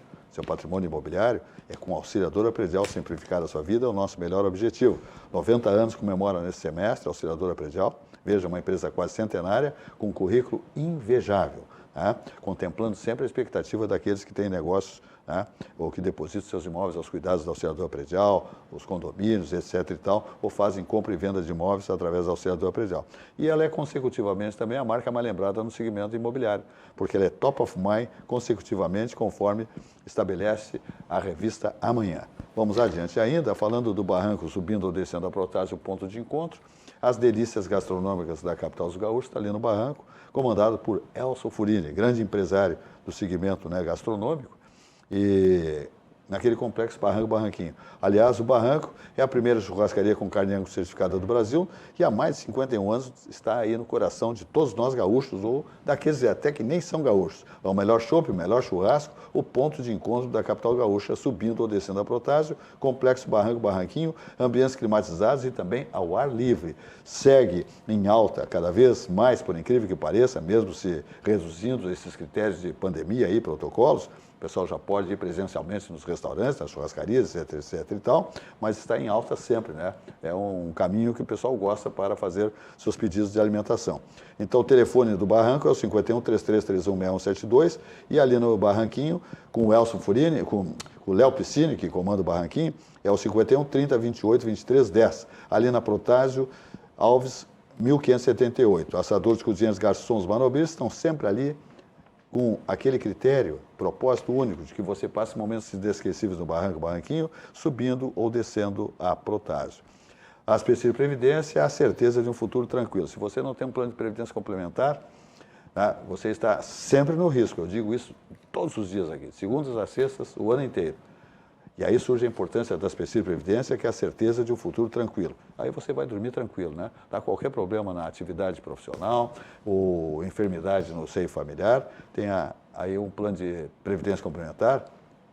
imobiliário, é com a Auxiliadora Predial. Simplificar a sua vida é o nosso melhor objetivo. 90 anos comemora nesse semestre a Auxiliadora Predial. Veja, uma empresa quase centenária, com um currículo invejável, né? Contemplando sempre a expectativa daqueles que têm negócios, né? Ou que depositam seus imóveis aos cuidados da Auxiliadora Predial, os condomínios, etc. e tal, ou fazem compra e venda de imóveis através da Auxiliadora Predial. E ela é consecutivamente também a marca mais lembrada no segmento imobiliário, porque ela é top of mind consecutivamente, conforme estabelece a revista Amanhã. Vamos adiante ainda, falando do barranco subindo ou descendo a Protásio, o ponto de encontro. As delícias gastronômicas da capital dos gaúchos está ali no barranco, comandado por Elson Furini, grande empresário do segmento, né, gastronômico, e naquele complexo Barranco Barranquinho. Aliás, o Barranco é a primeira churrascaria com carne Angus certificada do Brasil e há mais de 51 anos está aí no coração de todos nós gaúchos, ou daqueles até que nem são gaúchos. É o melhor chopp, o melhor churrasco, o ponto de encontro da capital gaúcha, subindo ou descendo a Protásio, complexo Barranco Barranquinho, ambientes climatizados e também ao ar livre. Segue em alta cada vez mais, por incrível que pareça, mesmo se reduzindo esses critérios de pandemia e protocolos, pessoal já pode ir presencialmente nos restaurantes, nas churrascarias, etc e tal, mas está em alta sempre, né? É um caminho que o pessoal gosta para fazer seus pedidos de alimentação. Então, o telefone do Barranco é o 51-3331-6172 e ali no Barranquinho, com o Elson Furini, com o Léo Piscine, que comanda o Barranquinho, é o 51-30-28-23-10. Ali na Protásio Alves, 1578. Assadores, cozinheiros, garçons, manobristas estão sempre ali com aquele critério, propósito único, de que você passe momentos inesquecíveis no Barranquinho, subindo ou descendo a Protásio. A Aspecir Previdência é a certeza de um futuro tranquilo. Se você não tem um plano de previdência complementar, né, você está sempre no risco. Eu digo isso todos os dias aqui, segundas a sextas, o ano inteiro. E aí surge a importância da Aspecir Previdência, que é a certeza de um futuro tranquilo. Aí você vai dormir tranquilo, né? Dá qualquer problema na atividade profissional ou enfermidade no seio familiar, tem aí um plano de previdência complementar,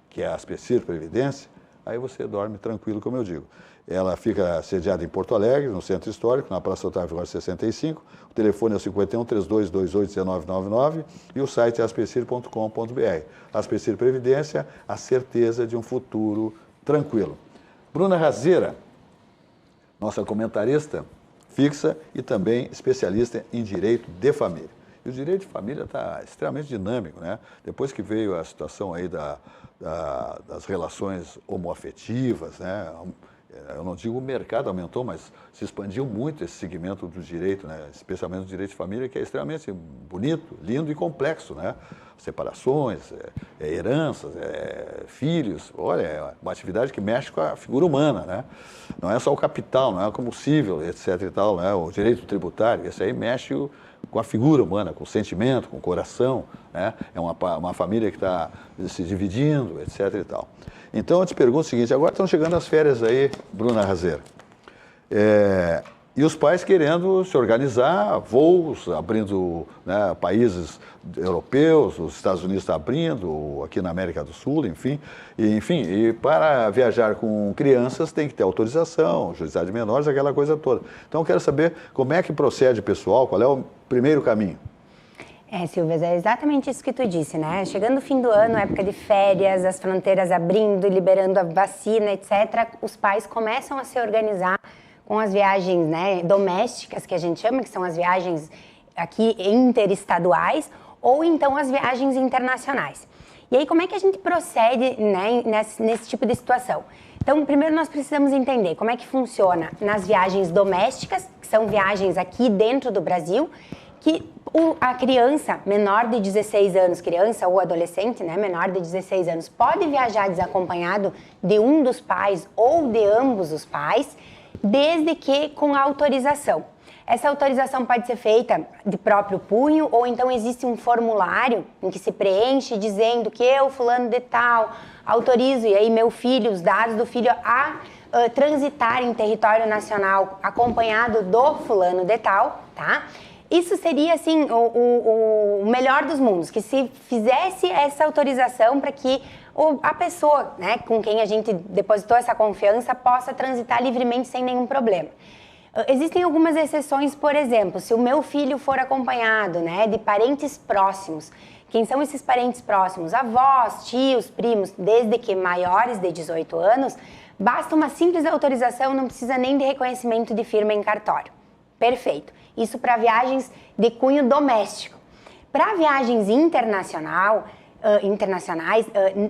que é a Aspecir Previdência, aí você dorme tranquilo, como eu digo. Ela fica sediada em Porto Alegre, no Centro Histórico, na Praça Otávio Góes 65. O telefone é o 51-3228-1999 e o site é aspecir.com.br. Aspecir Previdência, a certeza de um futuro tranquilo. Bruna Razeira, nossa comentarista fixa e também especialista em direito de família. E o direito de família está extremamente dinâmico, né? Depois que veio a situação aí das relações homoafetivas, né? Eu não digo o mercado aumentou, mas se expandiu muito esse segmento do direito, né? Especialmente o direito de família, que é extremamente bonito, lindo e complexo, né? Separações, heranças, filhos, olha, é uma atividade que mexe com a figura humana, né? Não é só o capital, não é como o civil, etc e tal, né? O direito tributário, esse aí mexe com a figura humana, com o sentimento, com o coração, né? É uma família que está se dividindo, etc e tal. Então, eu te pergunto o seguinte, agora estão chegando as férias aí, Bruna Razeira, e os pais querendo se organizar, voos, abrindo, né, países europeus, os Estados Unidos está abrindo, aqui na América do Sul, enfim, e para viajar com crianças tem que ter autorização, juizado de menores, aquela coisa toda. Então, eu quero saber como é que procede o pessoal, qual é o primeiro caminho? Silvia, é exatamente isso que tu disse, né? Chegando o fim do ano, época de férias, as fronteiras abrindo, liberando a vacina, etc., os pais começam a se organizar com as viagens, né, domésticas, que a gente chama, que são as viagens aqui interestaduais, ou então as viagens internacionais. E aí, como é que a gente procede, né, nesse tipo de situação? Então, primeiro nós precisamos entender como é que funciona nas viagens domésticas, que são viagens aqui dentro do Brasil, que a criança menor de 16 anos, criança ou adolescente, né, menor de 16 anos, pode viajar desacompanhado de um dos pais ou de ambos os pais, desde que com autorização. Essa autorização pode ser feita de próprio punho ou então existe um formulário em que se preenche dizendo que eu, fulano de tal, autorizo, e aí meu filho, os dados do filho a transitar em território nacional acompanhado do fulano de tal, tá? Isso seria, assim, o melhor dos mundos, que se fizesse essa autorização para que a pessoa, né, com quem a gente depositou essa confiança possa transitar livremente sem nenhum problema. Existem algumas exceções, por exemplo, se o meu filho for acompanhado, né, de parentes próximos. Quem são esses parentes próximos? Avós, tios, primos, desde que maiores de 18 anos, basta uma simples autorização, não precisa nem de reconhecimento de firma em cartório. Perfeito. Isso para viagens de cunho doméstico. Para viagens internacionais,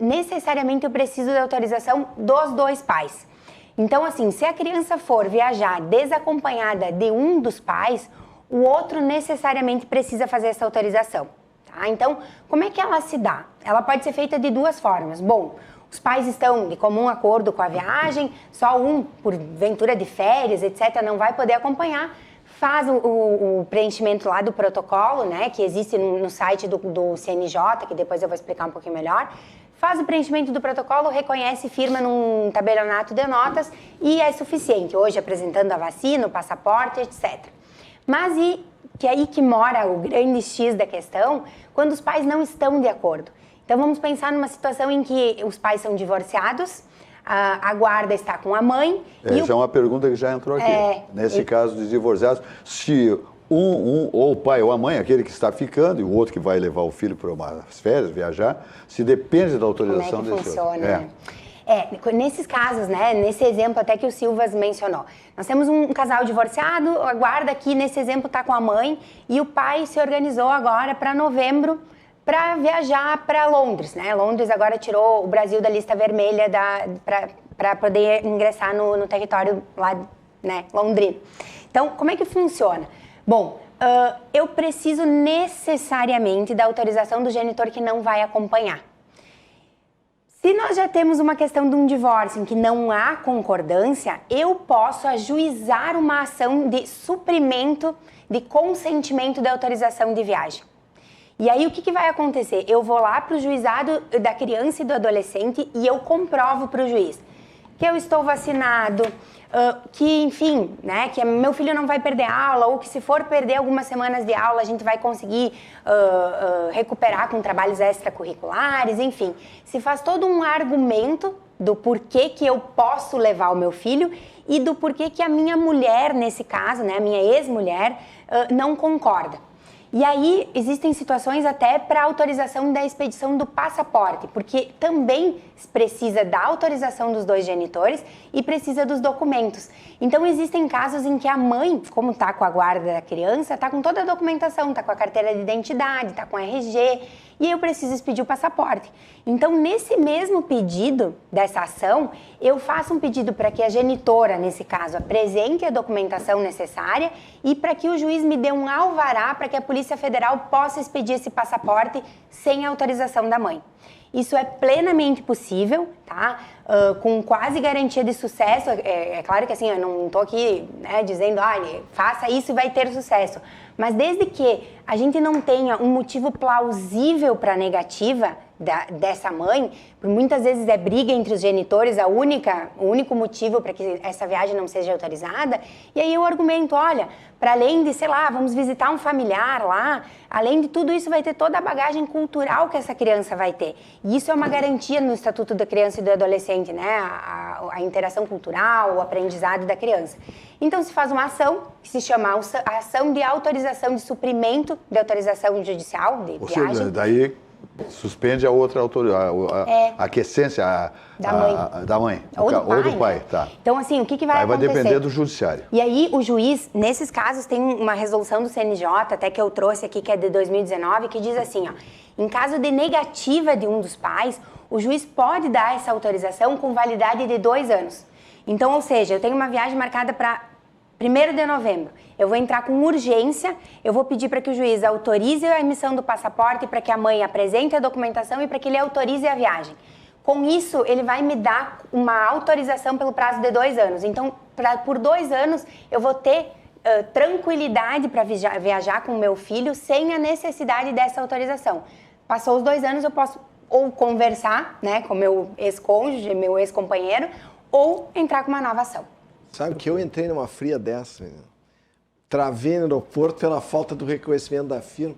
necessariamente eu preciso da autorização dos dois pais. Então, assim, se a criança for viajar desacompanhada de um dos pais, o outro necessariamente precisa fazer essa autorização. Tá? Então, como é que ela se dá? Ela pode ser feita de duas formas. Bom, os pais estão de comum acordo com a viagem, só um, por ventura de férias, etc., não vai poder acompanhar. Faz o preenchimento lá do protocolo, né, que existe no site do CNJ, que depois eu vou explicar um pouquinho melhor. Faz o preenchimento do protocolo, reconhece, firma num tabelionato de notas e é suficiente. Hoje apresentando a vacina, o passaporte, etc. Mas que é aí que mora o grande X da questão, quando os pais não estão de acordo. Então vamos pensar numa situação em que os pais são divorciados, a guarda está com a mãe. Essa é uma pergunta que já entrou aqui. Nesse caso de divorciados, se ou o pai ou a mãe, aquele que está ficando, e o outro que vai levar o filho para umas férias, viajar, se depende da autorização Como é que desse funciona, outro. né? Nesses casos, né, nesse exemplo até que o Silvas mencionou, nós temos um casal divorciado, a guarda aqui nesse exemplo está com a mãe e o pai se organizou agora para novembro para viajar para Londres, né? Londres agora tirou o Brasil da lista vermelha para poder ingressar no território lá, né, londrino. Então, como é que funciona? Bom, eu preciso necessariamente da autorização do genitor que não vai acompanhar. Se nós já temos uma questão de um divórcio em que não há concordância, eu posso ajuizar uma ação de suprimento de consentimento da autorização de viagem. E aí o que vai acontecer? Eu vou lá para o juizado da criança e do adolescente e eu comprovo para o juiz que eu estou vacinado, que, enfim, né, que meu filho não vai perder aula, ou que se for perder algumas semanas de aula, a gente vai conseguir recuperar com trabalhos extracurriculares, enfim. Se faz todo um argumento do porquê que eu posso levar o meu filho e do porquê que a minha mulher, nesse caso, né, a minha ex-mulher, não concorda. E aí existem situações até para autorização da expedição do passaporte, porque também precisa da autorização dos dois genitores e precisa dos documentos. Então existem casos em que a mãe, como está com a guarda da criança, está com toda a documentação, está com a carteira de identidade, está com a RG, e eu preciso expedir o passaporte. Então, nesse mesmo pedido dessa ação, eu faço um pedido para que a genitora, nesse caso, apresente a documentação necessária e para que o juiz me dê um alvará para que a Polícia Federal possa expedir esse passaporte sem autorização da mãe. Isso é plenamente possível, tá? Com quase garantia de sucesso. É claro que assim, eu não estou aqui, né, dizendo, faça isso e vai ter sucesso. Mas desde que a gente não tenha um motivo plausível para a negativa dessa mãe, muitas vezes é briga entre os genitores, o único motivo para que essa viagem não seja autorizada, e aí eu argumento, olha, para além de, sei lá, vamos visitar um familiar lá, além de tudo isso vai ter toda a bagagem cultural que essa criança vai ter. E isso é uma garantia no Estatuto da Criança e do Adolescente, né? A interação cultural, o aprendizado da criança. Então se faz uma ação que se chama a ação de autorização de suprimento de autorização judicial de viagem. Ou seja, daí suspende a outra autoridade, a aquiescência da mãe. Ou do pai, né? Tá. Então, assim, o que vai acontecer? Vai depender do judiciário. E aí, o juiz, nesses casos, tem uma resolução do CNJ, até que eu trouxe aqui, que é de 2019, que diz assim, ó, em caso de negativa de um dos pais, o juiz pode dar essa autorização com validade de 2 anos. Então, ou seja, eu tenho uma viagem marcada para 1º de novembro, eu vou entrar com urgência, eu vou pedir para que o juiz autorize a emissão do passaporte, para que a mãe apresente a documentação e para que ele autorize a viagem. Com isso, ele vai me dar uma autorização pelo prazo de 2 anos. Então, por 2 anos, eu vou ter tranquilidade para viajar com o meu filho sem a necessidade dessa autorização. Passou os 2 anos, eu posso ou conversar, né, com meu ex-cônjuge, meu ex-companheiro, ou entrar com uma nova ação. Sabe que eu entrei numa fria dessa, travei no aeroporto pela falta do reconhecimento da firma.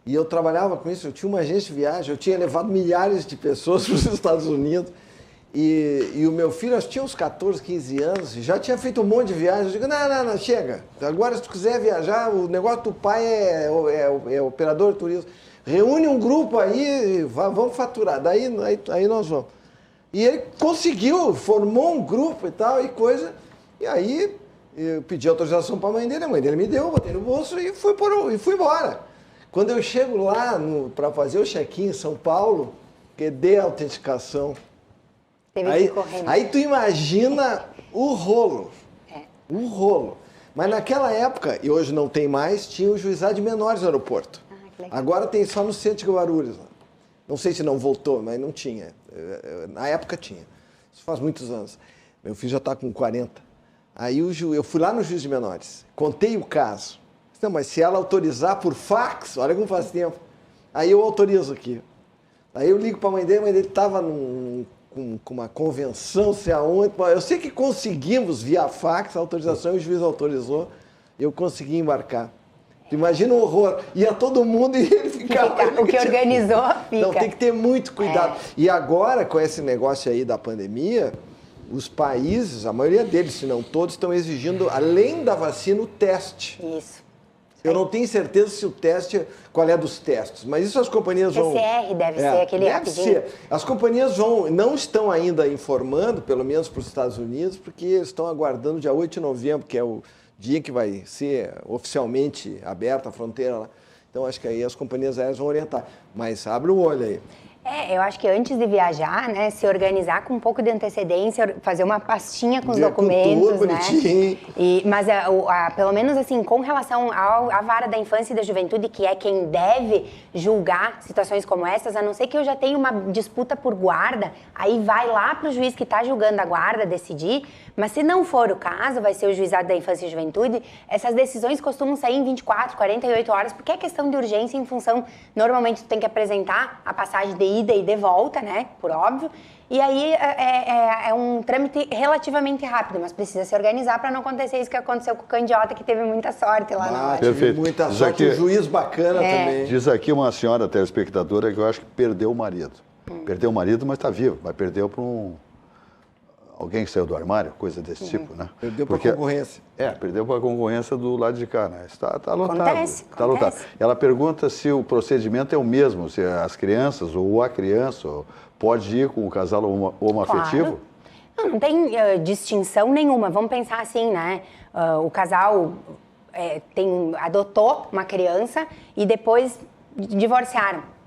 E eu trabalhava com isso, eu tinha uma agência de viagem, eu tinha levado milhares de pessoas para os Estados Unidos. E o meu filho, tinha uns 14, 15 anos, já tinha feito um monte de viagens. Eu digo, não, chega. Agora, se tu quiser viajar, o negócio do pai é operador de turismo. Reúne um grupo aí, vamos faturar. Daí nós vamos. E ele conseguiu, formou um grupo e tal, e coisa. E aí, eu pedi autorização para a mãe dele me deu, botei no bolso e fui embora. Quando eu chego lá para fazer o check-in em São Paulo, que dê a autenticação, aí tu imagina o rolo. O rolo. Mas naquela época, e hoje não tem mais, tinha o juizado de menores no aeroporto. Agora tem só no centro de Guarulhos. Não sei se não voltou, mas não tinha. Na época tinha. Isso faz muitos anos. Meu filho já está com 40. Aí eu fui lá no juiz de menores, contei o caso. Não, mas se ela autorizar por fax, olha como faz tempo. Aí eu autorizo aqui. Aí eu ligo para a mãe dele estava com uma convenção, sei aonde. Eu sei que conseguimos via fax a autorização, e o juiz autorizou, eu consegui embarcar. Imagina o horror. Ia todo mundo e ele ficava... O que organizou, fica. Não, tem que ter muito cuidado. E agora, com esse negócio aí da pandemia, os países, a maioria deles, se não todos, estão exigindo, além da vacina, o teste. Isso. Eu não tenho certeza se o teste, qual é dos testes, mas isso as companhias vão... PCR deve ser aquele deve rapidinho. ser. As companhias não estão ainda informando, pelo menos para os Estados Unidos, porque estão aguardando dia 8 de novembro, que é o dia que vai ser oficialmente aberta a fronteira lá. Então, acho que aí as companhias aéreas vão orientar. Mas abre o olho aí. Eu acho que antes de viajar, né, se organizar com um pouco de antecedência, fazer uma pastinha com os documentos, tudo, né? bonitinho. Mas pelo menos assim, com relação à vara da infância e da juventude, que é quem deve julgar situações como essas, a não ser que eu já tenha uma disputa por guarda, aí vai lá para o juiz que está julgando a guarda decidir. Mas se não for o caso, vai ser o juizado da infância e juventude, essas decisões costumam sair em 24, 48 horas, porque é questão de urgência em função, normalmente tu tem que apresentar a passagem de ida e de volta, né, por óbvio, e aí é um trâmite relativamente rápido, mas precisa se organizar para não acontecer isso que aconteceu com o Candiota, que teve muita sorte lá na hora. Perfeito. Muita Diz sorte, aqui- um juiz bacana também. Diz aqui uma senhora telespectadora que eu acho que perdeu o marido. Perdeu o marido, mas está vivo. Mas perdeu para alguém que saiu do armário, coisa desse tipo, né? Perdeu para a concorrência. Perdeu para a concorrência do lado de cá, né? Está lotado. Acontece, Está lotado. acontece. Ela pergunta se o procedimento é o mesmo, se as crianças ou a criança pode ir com o casal homoafetivo. Claro. Não tem distinção nenhuma. Vamos pensar assim, né? O casal adotou uma criança e depois divorciaram.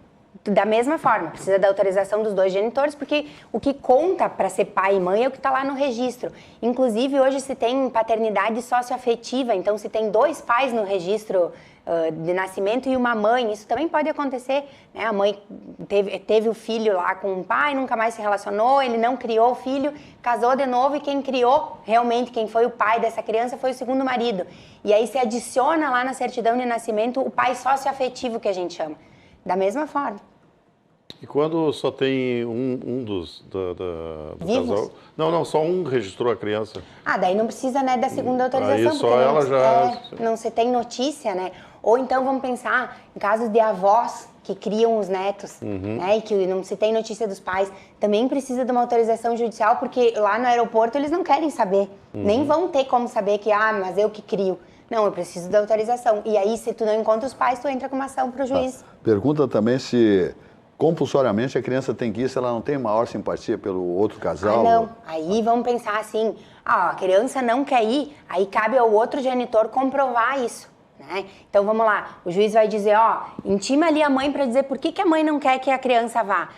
Da mesma forma, precisa da autorização dos dois genitores, porque o que conta para ser pai e mãe é o que está lá no registro. Inclusive, hoje se tem paternidade socioafetiva, então se tem dois pais no registro de nascimento e uma mãe, isso também pode acontecer, né? A mãe teve o filho lá com um pai, nunca mais se relacionou, ele não criou o filho, casou de novo e quem criou, realmente quem foi o pai dessa criança foi o segundo marido. E aí se adiciona lá na certidão de nascimento o pai socioafetivo, que a gente chama. Da mesma forma. E quando só tem um do Vivos? casal... Não, só um registrou a criança. Daí não precisa, né, da segunda autorização. Aí só porque ela já... não se tem notícia, né? Ou então vamos pensar em casos de avós que criam os netos, né? E que não se tem notícia dos pais. Também precisa de uma autorização judicial, porque lá no aeroporto eles não querem saber. Nem vão ter como saber que, mas eu que crio. Não, eu preciso da autorização. E aí, se tu não encontra os pais, tu entra com uma ação para o juiz. Pergunta também se compulsoriamente a criança tem que ir se ela não tem maior simpatia pelo outro casal. Não. Aí vamos pensar assim, a criança não quer ir, aí cabe ao outro genitor comprovar isso, né? Então vamos lá, o juiz vai dizer, intima ali a mãe para dizer por que a mãe não quer que a criança vá.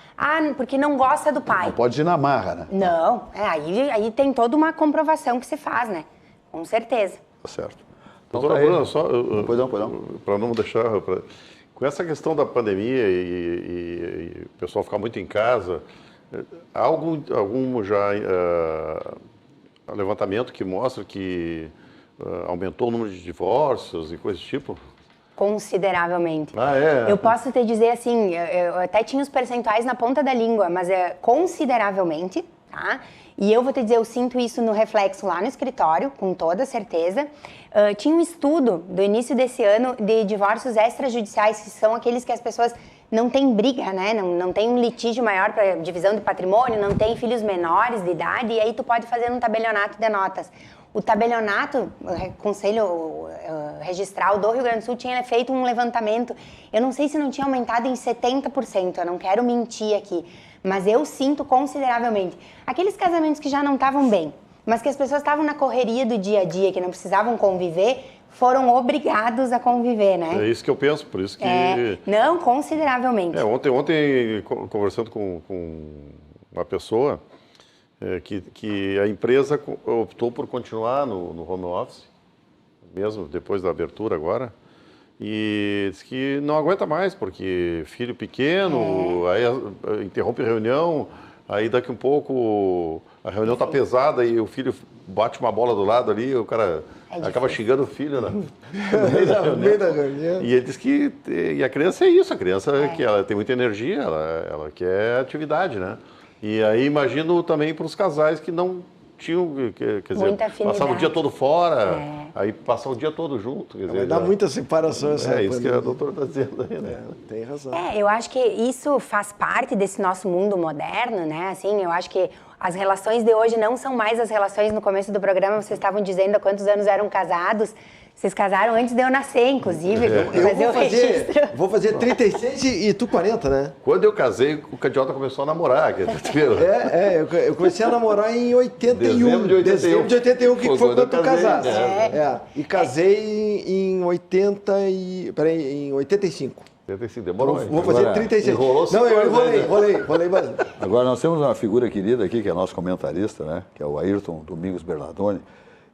Porque não gosta do pai. Não pode ir na marra, né? Não, aí tem toda uma comprovação que se faz, né? Com certeza. Tá certo. Doutora tá aí. Bruna, só... Pois não. Para não deixar... Com essa questão da pandemia e o pessoal ficar muito em casa, há algum levantamento que mostra que aumentou o número de divórcios e coisas do tipo? Consideravelmente. É? Eu posso te dizer assim, eu até tinha os percentuais na ponta da língua, mas consideravelmente, tá? E eu vou te dizer, eu sinto isso no reflexo lá no escritório, com toda certeza. Tinha um estudo do início desse ano de divórcios extrajudiciais, que são aqueles que as pessoas não têm briga, né? Não tem um litígio maior para divisão de patrimônio, não tem filhos menores de idade, e aí tu pode fazer um tabelionato de notas. O tabelionato, o Conselho Registral do Rio Grande do Sul tinha feito um levantamento, eu não sei se não tinha aumentado em 70%, eu não quero mentir aqui, mas eu sinto consideravelmente. Aqueles casamentos que já não estavam bem, mas que as pessoas estavam na correria do dia a dia, que não precisavam conviver, foram obrigados a conviver, né? É isso que eu penso, por isso que... Não, consideravelmente. Ontem conversando com uma pessoa, que a empresa optou por continuar no home office, mesmo depois da abertura agora, e disse que não aguenta mais, porque filho pequeno, aí interrompe a reunião, aí daqui um pouco a reunião está pesada e o filho bate uma bola do lado ali, o cara acaba xingando o filho no meio da reunião. E ele diz que a criança é isso, a criança que ela tem muita energia, ela quer atividade, né? E aí imagino também para os casais que não tinham, quer dizer, passavam o dia todo fora, aí passavam o dia todo junto. Quer dizer, dá muita separação essa isso que a doutora está dizendo aí, né? Tem razão. Eu acho que isso faz parte desse nosso mundo moderno, né? Assim, eu acho que as relações de hoje não são mais as relações no começo do programa, vocês estavam dizendo há quantos anos eram casados, Vocês casaram antes de eu nascer, inclusive. Fazer o registro. Vou fazer 36 e tu 40, né? Quando eu casei, o Candiota começou a namorar. Eu comecei a namorar em 81. Dezembro de 81. Dezembro de 81, que foi quando tu casaste. E casei em 85. Demorou. Vou fazer Agora, 36. enrolou Não, eu 5 anos, enrolei bastante. Agora, nós temos uma figura querida aqui, que é nosso comentarista, né? Que é o Ayrton Domingos Bernardoni,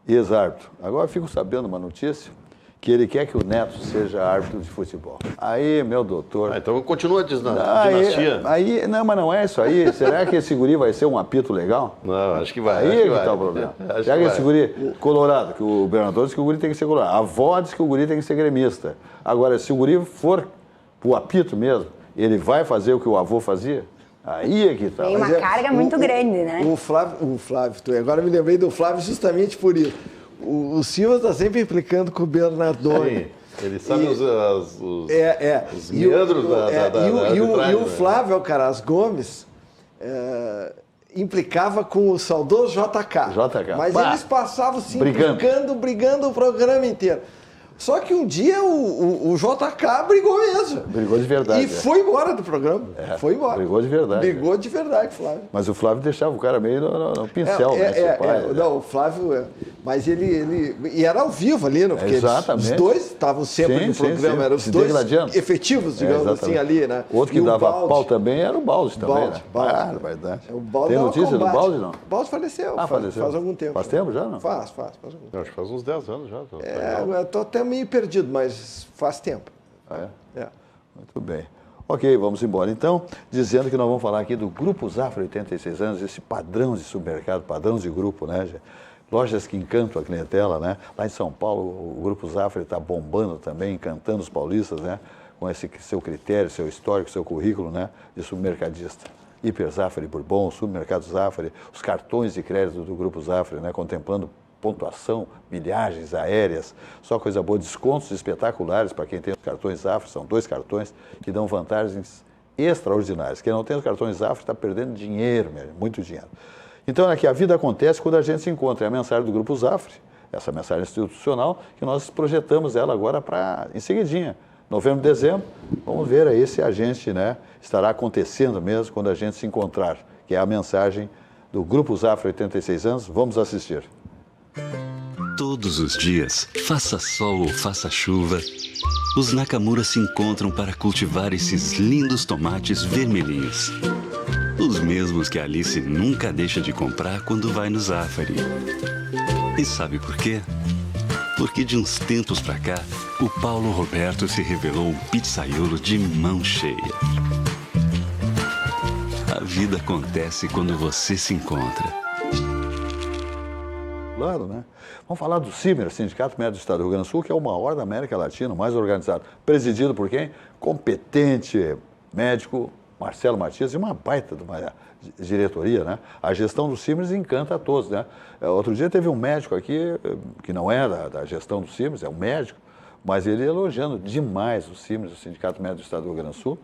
ex-árbitro. Agora eu fico sabendo uma notícia que ele quer que o neto seja árbitro de futebol. Aí, meu doutor... Então continua a dinastia. Não, mas não é isso aí. Será que esse guri vai ser um apito legal? Não, acho que vai. Aí que está o problema. Será que esse guri colorado, que o Bernardoni diz que o guri tem que ser colorado. A avó diz que o guri tem que ser gremista. Agora, se o guri for pro apito mesmo, ele vai fazer o que o avô fazia? Aí é que tá. Tem uma carga muito grande, né? O Flávio, agora me lembrei do Flávio justamente por isso. O Silva está sempre implicando com o Bernardoni. Sim, ele sabe os E meandros e o Flávio Caras Gomes implicava com o saudoso JK. Mas eles passavam assim, brigando o programa inteiro. Só que um dia o JK brigou mesmo. Brigou de verdade. E foi embora do programa. Foi embora. Brigou de verdade. Brigou de verdade, Flávio. Mas o Flávio deixava o cara meio no pincel, né? Seu pai, Não, o Flávio... Mas ele... E era ao vivo ali, não? Porque exatamente. Os dois estavam sempre no programa. Eram os dois efetivos, digamos assim, ali, né? Outro que dava pau também era o Balde também, né? Verdade. Tem notícia do Balde, não? O Balde faleceu. Faleceu. Faz algum tempo. Faz tempo já, não? Faz algum tempo. Acho que faz uns 10 anos já. Eu tô até meio perdido, mas faz tempo. Muito bem. Ok, vamos embora. Então, dizendo que nós vamos falar aqui do Grupo Zafra 86 anos, esse padrão de supermercado, padrão de grupo, né, gente? Lojas que encantam a clientela, né? Lá em São Paulo, o Grupo Zafra está bombando também, encantando os paulistas, né? Com esse seu critério, seu histórico, seu currículo, né? De supermercadista. Hiper Zafra e Bourbon, Supermercado Zafra, os cartões de crédito do Grupo Zafra, né? Contemplando pontuação, milhagens aéreas, só coisa boa, descontos espetaculares para quem tem os cartões Zafra, são 2 cartões que dão vantagens extraordinárias. Quem não tem os cartões Zafra está perdendo dinheiro mesmo, muito dinheiro. Então, é que a vida acontece quando a gente se encontra. É a mensagem do Grupo Zafra, essa mensagem institucional, que nós projetamos ela agora para, em seguidinha, novembro, dezembro, vamos ver aí se a gente, né, estará acontecendo mesmo quando a gente se encontrar, que é a mensagem do Grupo Zafra 86 anos. Vamos assistir. Todos os dias, faça sol ou faça chuva, os Nakamura se encontram para cultivar esses lindos tomates vermelhinhos. Os mesmos que a Alice nunca deixa de comprar quando vai no Zafari. E sabe por quê? Porque de uns tempos pra cá, o Paulo Roberto se revelou um pizzaiolo de mão cheia. A vida acontece quando você se encontra. Claro, né? Vamos falar do CIMER, Sindicato Médico do Estado do Rio Grande do Sul, que é o maior da América Latina, o mais organizado. Presidido por quem? Competente médico Marcelo Matias e uma baita de uma diretoria, né? A gestão do CIMER encanta a todos, né? Outro dia teve um médico aqui, que não é da gestão do CIMER, é um médico, mas ele elogiando demais o CIMER, o Sindicato Médico do Estado do Rio Grande do Sul,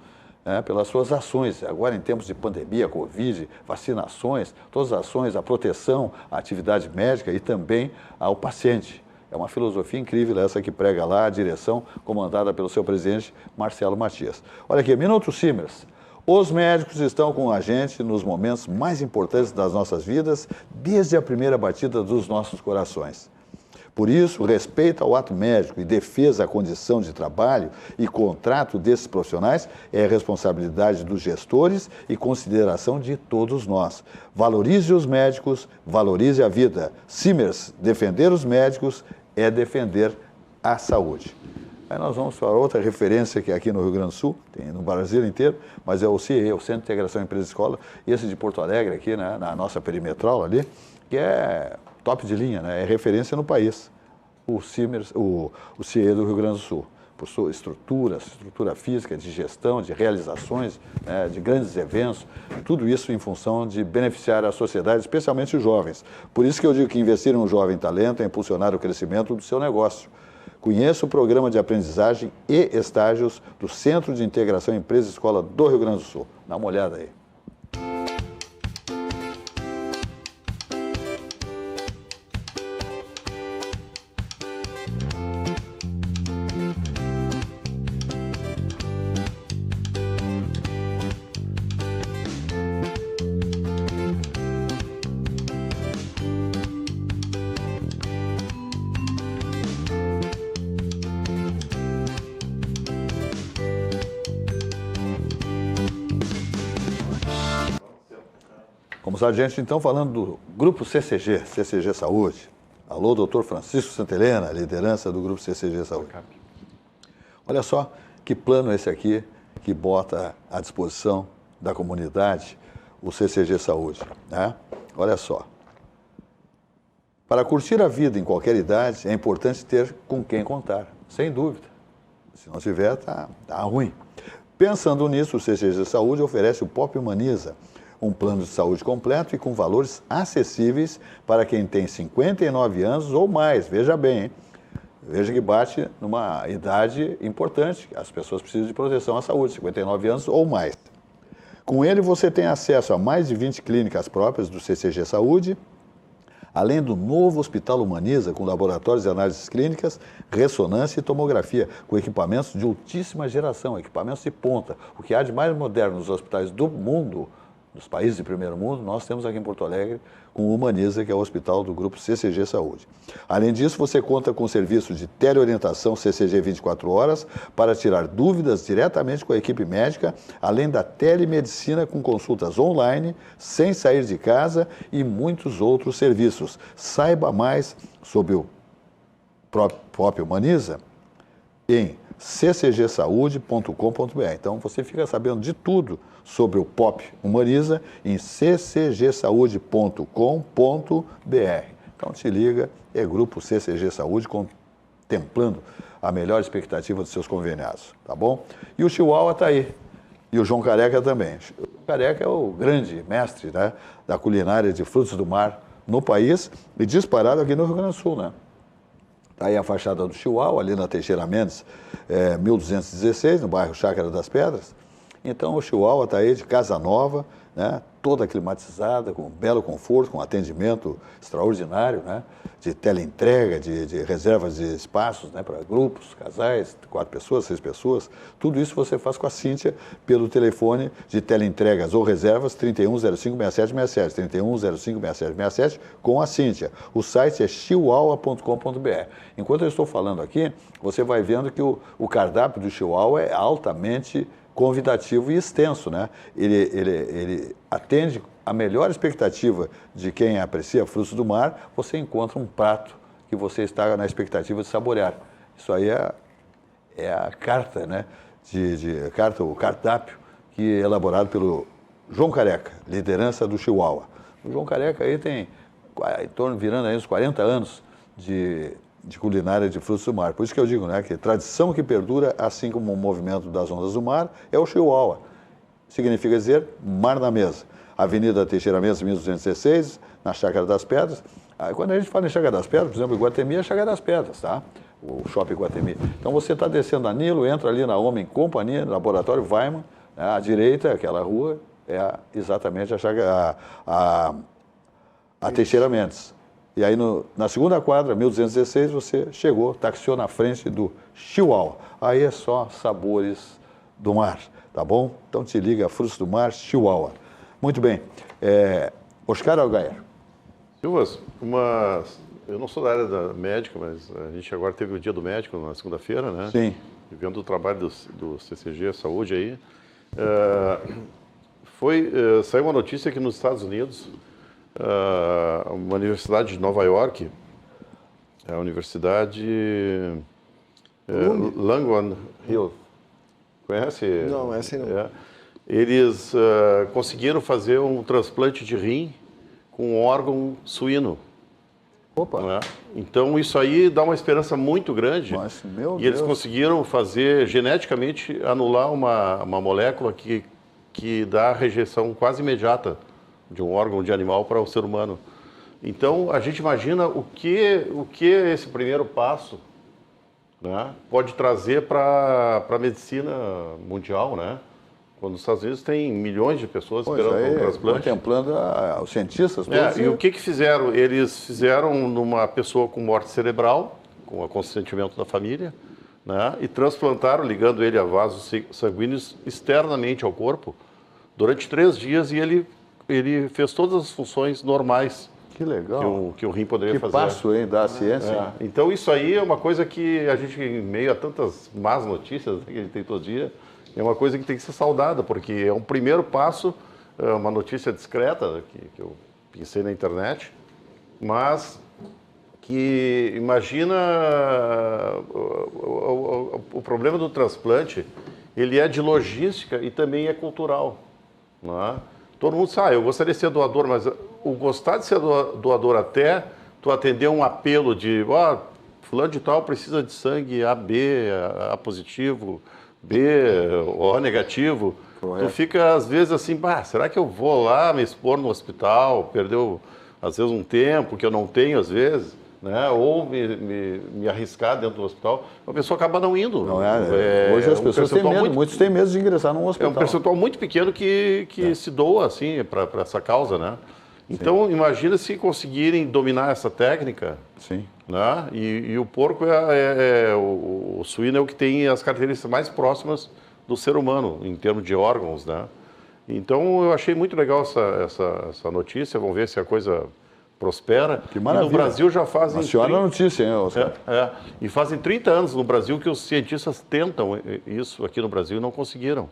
pelas suas ações, agora em tempos de pandemia, Covid, vacinações, todas as ações, a proteção, a atividade médica e também ao paciente. É uma filosofia incrível essa que prega lá a direção comandada pelo seu presidente, Marcelo Matias. Olha aqui, Minuto CIMERS. Os médicos estão com a gente nos momentos mais importantes das nossas vidas, desde a primeira batida dos nossos corações. Por isso, respeito ao ato médico e defesa à condição de trabalho e contrato desses profissionais é responsabilidade dos gestores e consideração de todos nós. Valorize os médicos, valorize a vida. CIMERS, defender os médicos é defender a saúde. Aí nós vamos para outra referência que é aqui no Rio Grande do Sul, tem no Brasil inteiro, mas é o CIE, o Centro de Integração Empresa e Escola, esse de Porto Alegre aqui, né, na nossa perimetral ali, que é top de linha, né, é referência no país, o CIMERS, o CIE do Rio Grande do Sul, por sua estrutura física, de gestão, de realizações, né, de grandes eventos, tudo isso em função de beneficiar a sociedade, especialmente os jovens. Por isso que eu digo que investir em um jovem talento é impulsionar o crescimento do seu negócio. Conheça o programa de aprendizagem e estágios do Centro de Integração Empresa e Escola do Rio Grande do Sul. Dá uma olhada aí. Vamos adiante, então, falando do Grupo CCG Saúde. Alô, doutor Francisco Santelena, liderança do Grupo CCG Saúde. Olha só que plano esse aqui que bota à disposição da comunidade o CCG Saúde, né? Olha só. Para curtir a vida em qualquer idade, é importante ter com quem contar, sem dúvida. Se não tiver, tá ruim. Pensando nisso, o CCG Saúde oferece o Pop Humaniza, um plano de saúde completo e com valores acessíveis para quem tem 59 anos ou mais. Veja bem, hein? Veja que bate numa idade importante. As pessoas precisam de proteção à saúde, 59 anos ou mais. Com ele, você tem acesso a mais de 20 clínicas próprias do CCG Saúde, além do novo Hospital Humaniza, com laboratórios de análises clínicas, ressonância e tomografia, com equipamentos de ultíssima geração, equipamentos de ponta. O que há de mais moderno nos hospitais do mundo, nos países de primeiro mundo, nós temos aqui em Porto Alegre com o Humaniza, que é o hospital do Grupo CCG Saúde. Além disso, você conta com o serviço de teleorientação CCG 24 horas para tirar dúvidas diretamente com a equipe médica, além da telemedicina com consultas online, sem sair de casa e muitos outros serviços. Saiba mais sobre o Pop Humaniza em ccgsaude.com.br. Então, você fica sabendo de tudo sobre o Pop Humaniza em ccgsaude.com.br. Então, te liga, é Grupo CCG Saúde, contemplando a melhor expectativa dos seus conveniados, tá bom? E o Chihuahua está aí, e o João Careca também. O Careca é o grande mestre, né, da culinária de frutos do mar no país e disparado aqui no Rio Grande do Sul, né? Está aí a fachada do Chihuahua, ali na Teixeira Mendes, 1216, no bairro Chácara das Pedras. Então, o Chihuahua está aí de casa nova, né, toda climatizada, com belo conforto, com atendimento extraordinário, né, de teleentrega, de reservas de espaços, né, para grupos, casais, 4 pessoas, 6 pessoas. Tudo isso você faz com a Cíntia pelo telefone de teleentregas ou reservas 31056767, 31056767, com a Cíntia. O site é chihuahua.com.br. Enquanto eu estou falando aqui, você vai vendo que o cardápio do Chihuahua é altamente convidativo e extenso, né? Ele atende a melhor expectativa de quem aprecia frutos do mar. Você encontra um prato que você está na expectativa de saborear. Isso aí é a carta, né? O cardápio que é elaborado pelo João Careca, liderança do Chihuahua. O João Careca aí tem em torno, virando aí uns 40 anos de culinária de frutos do mar. Por isso que eu digo, né, que tradição que perdura, assim como o movimento das ondas do mar, é o Chihuahua. Significa dizer mar na mesa. Avenida Teixeira Mendes, 1216, na Chácara das Pedras. Aí, quando a gente fala em Chácara das Pedras, por exemplo, Iguatemi é Chácara das Pedras, tá? O Shopping Iguatemi. Então você está descendo a Nilo, entra ali na Homem Companhia, no Laboratório Weiman, né, à direita, aquela rua, é exatamente a Teixeira Mendes. E aí, na segunda quadra, 1216, você chegou, taxiou na frente do Chihuahua. Aí é só sabores do mar, tá bom? Então te liga, Frutos do Mar, Chihuahua. Muito bem. Oscar Algaer. Silvas, eu não sou da área da médica, mas a gente agora teve o Dia do Médico na segunda-feira, né? Sim. E vendo o trabalho do CCG Saúde aí, saiu uma notícia que nos Estados Unidos, uma universidade de Nova York, a Universidade Langone Hill, conhece? Não, essa não. Eles conseguiram fazer um transplante de rim com um órgão suíno. Opa! Né? Então isso aí dá uma esperança muito grande. Mas, meu e eles Deus. conseguiram fazer geneticamente anular uma molécula que dá rejeição quase imediata de um órgão de animal para o ser humano. Então, a gente imagina o que esse primeiro passo, né, pode trazer para a medicina mundial, né? Quando os Estados Unidos tem milhões de pessoas esperando um transplante. Contemplando os cientistas. E o que fizeram? Eles fizeram numa pessoa com morte cerebral, com o consentimento da família, né, e transplantaram, ligando ele a vasos sanguíneos externamente ao corpo, durante 3 dias, e ele fez todas as funções normais. Que legal. Que o rim poderia fazer. Que passo, hein, da ciência. Então, isso aí é uma coisa que a gente, em meio a tantas más notícias que a gente tem todo dia, é uma coisa que tem que ser saudada, porque é um primeiro passo uma notícia discreta que eu pensei na internet, mas que imagina o problema do transplante, ele é de logística e também é cultural. Não é? Todo mundo sabe, eu gostaria de ser doador, mas o gostar de ser doador até tu atender um apelo de fulano de tal precisa de sangue AB, A positivo, B, O negativo. Tu fica, às vezes, assim, será que eu vou lá me expor no hospital, perder, às vezes, um tempo que eu não tenho, às vezes, né? Ou me arriscar dentro do hospital? A pessoa acaba não indo. Não hoje as pessoas têm medo, muitos têm medo de ingressar num hospital. É um percentual muito pequeno que se doa, assim, para essa causa, né? Então, imagina se conseguirem dominar essa técnica. Sim. Né? E o porco o suíno é o que tem as características mais próximas do ser humano, em termos de órgãos, né? Então, eu achei muito legal essa notícia. Vamos ver se a coisa prospera. Que maravilha. E no Brasil já fazem... Uma senhora notícia, hein, Oscar? E fazem 30 anos no Brasil que os cientistas tentam isso aqui no Brasil e não conseguiram.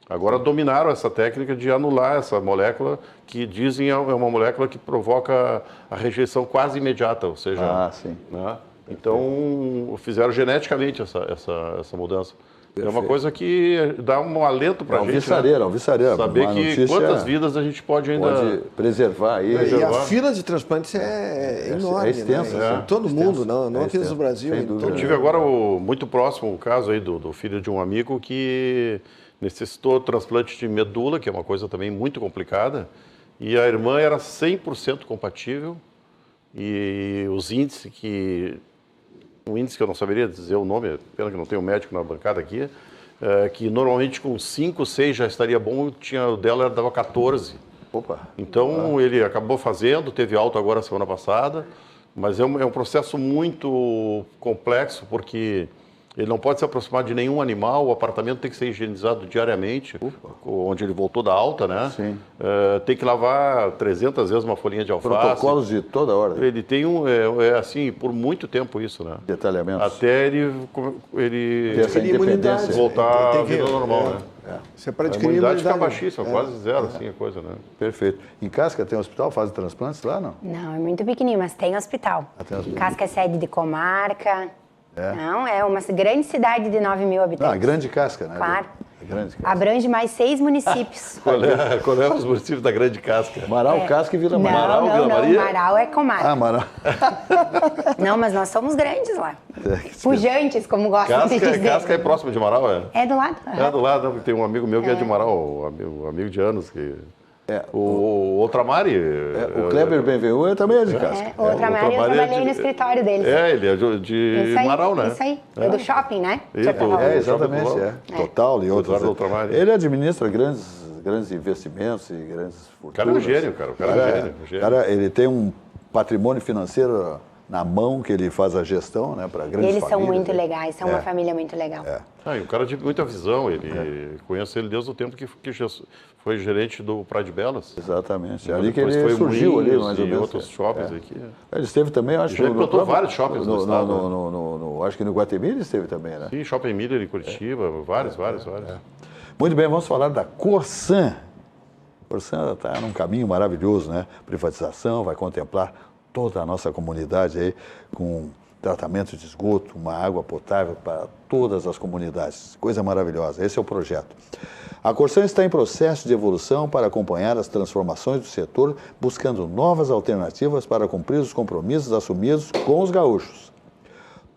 Agora dominaram essa técnica de anular essa molécula, que dizem é uma molécula que provoca a rejeição quase imediata, ou seja... sim. Né? Então, fizeram geneticamente essa mudança. É uma coisa que dá um alento para a gente. Alvissareira. Saber que quantas vidas a gente pode ainda... preservar aí. E a fila de transplantes é enorme. É extensa. Né? Todo mundo, não apenas no Brasil. Eu tive agora muito próximo o caso aí do filho de um amigo que necessitou transplante de medula, que é uma coisa também muito complicada, e a irmã era 100% compatível, e os índices um índice que eu não saberia dizer o nome, pena que não tem um médico na bancada aqui, que normalmente com 5, 6 já estaria bom, o dela dava 14. Opa. Então ele acabou fazendo, teve alta agora semana passada, mas é um processo muito complexo, porque ele não pode se aproximar de nenhum animal, o apartamento tem que ser higienizado diariamente, onde ele voltou da alta, né? Sim. Tem que lavar 300 vezes uma folhinha de alface. Protocolos de toda hora. Ele tem assim, por muito tempo isso, né? Detalhamentos. Até ele ter essa independência. Voltar à vida normal, né? Você para A adquirir imunidade fica imunidade. baixíssima, quase zero, assim, a coisa, né? Perfeito. Em Casca tem hospital? Fazem transplantes lá, não? Não, é muito pequenininho, mas tem hospital. Tem hospital. Casca é sede de comarca. Não, é uma grande cidade de 9 mil habitantes. Grande Casca, né? Claro. Grande Casca. Abrange mais 6 municípios. Qual é os municípios da Grande Casca? Marau, Casca e Vila Maria. Não, Marau é comarca. Marau. Não, mas nós somos grandes lá. Pujantes, como gostam de dizer. Casca é próximo de Marau, é? É do lado. É do lado, tem um amigo meu que é de Marau, amigo de anos, que... O Ultramari... O Kleber Benvenu também é de Casca. O Ultramari, eu trabalhei no escritório dele. Ele é de Marau, né? Isso aí, é do shopping, né? Exatamente, Total e outros. Ele administra grandes investimentos e grandes fortunas. O cara é um gênio, cara. O cara é gênio. Ele tem um patrimônio financeiro na mão, que ele faz a gestão, né, para grandes famílias. Eles são muito legais, são uma família muito legal. E um cara de muita visão, conheço ele desde o tempo que foi gerente do Praia de Belas. Exatamente, ali que ele surgiu ali, mais ou menos. Outros shoppings aqui. Ele esteve também, acho que... Ele plantou vários shoppings no estado. Acho que no Guatemi ele esteve também, né? Sim, Shopping Miller em Curitiba, vários. Muito bem, vamos falar da Corsan. A Corsan está num caminho maravilhoso, né? Privatização, vai contemplar toda a nossa comunidade aí com tratamento de esgoto, uma água potável para todas as comunidades. Coisa maravilhosa, esse é o projeto. A Corsan está em processo de evolução para acompanhar as transformações do setor, buscando novas alternativas para cumprir os compromissos assumidos com os gaúchos.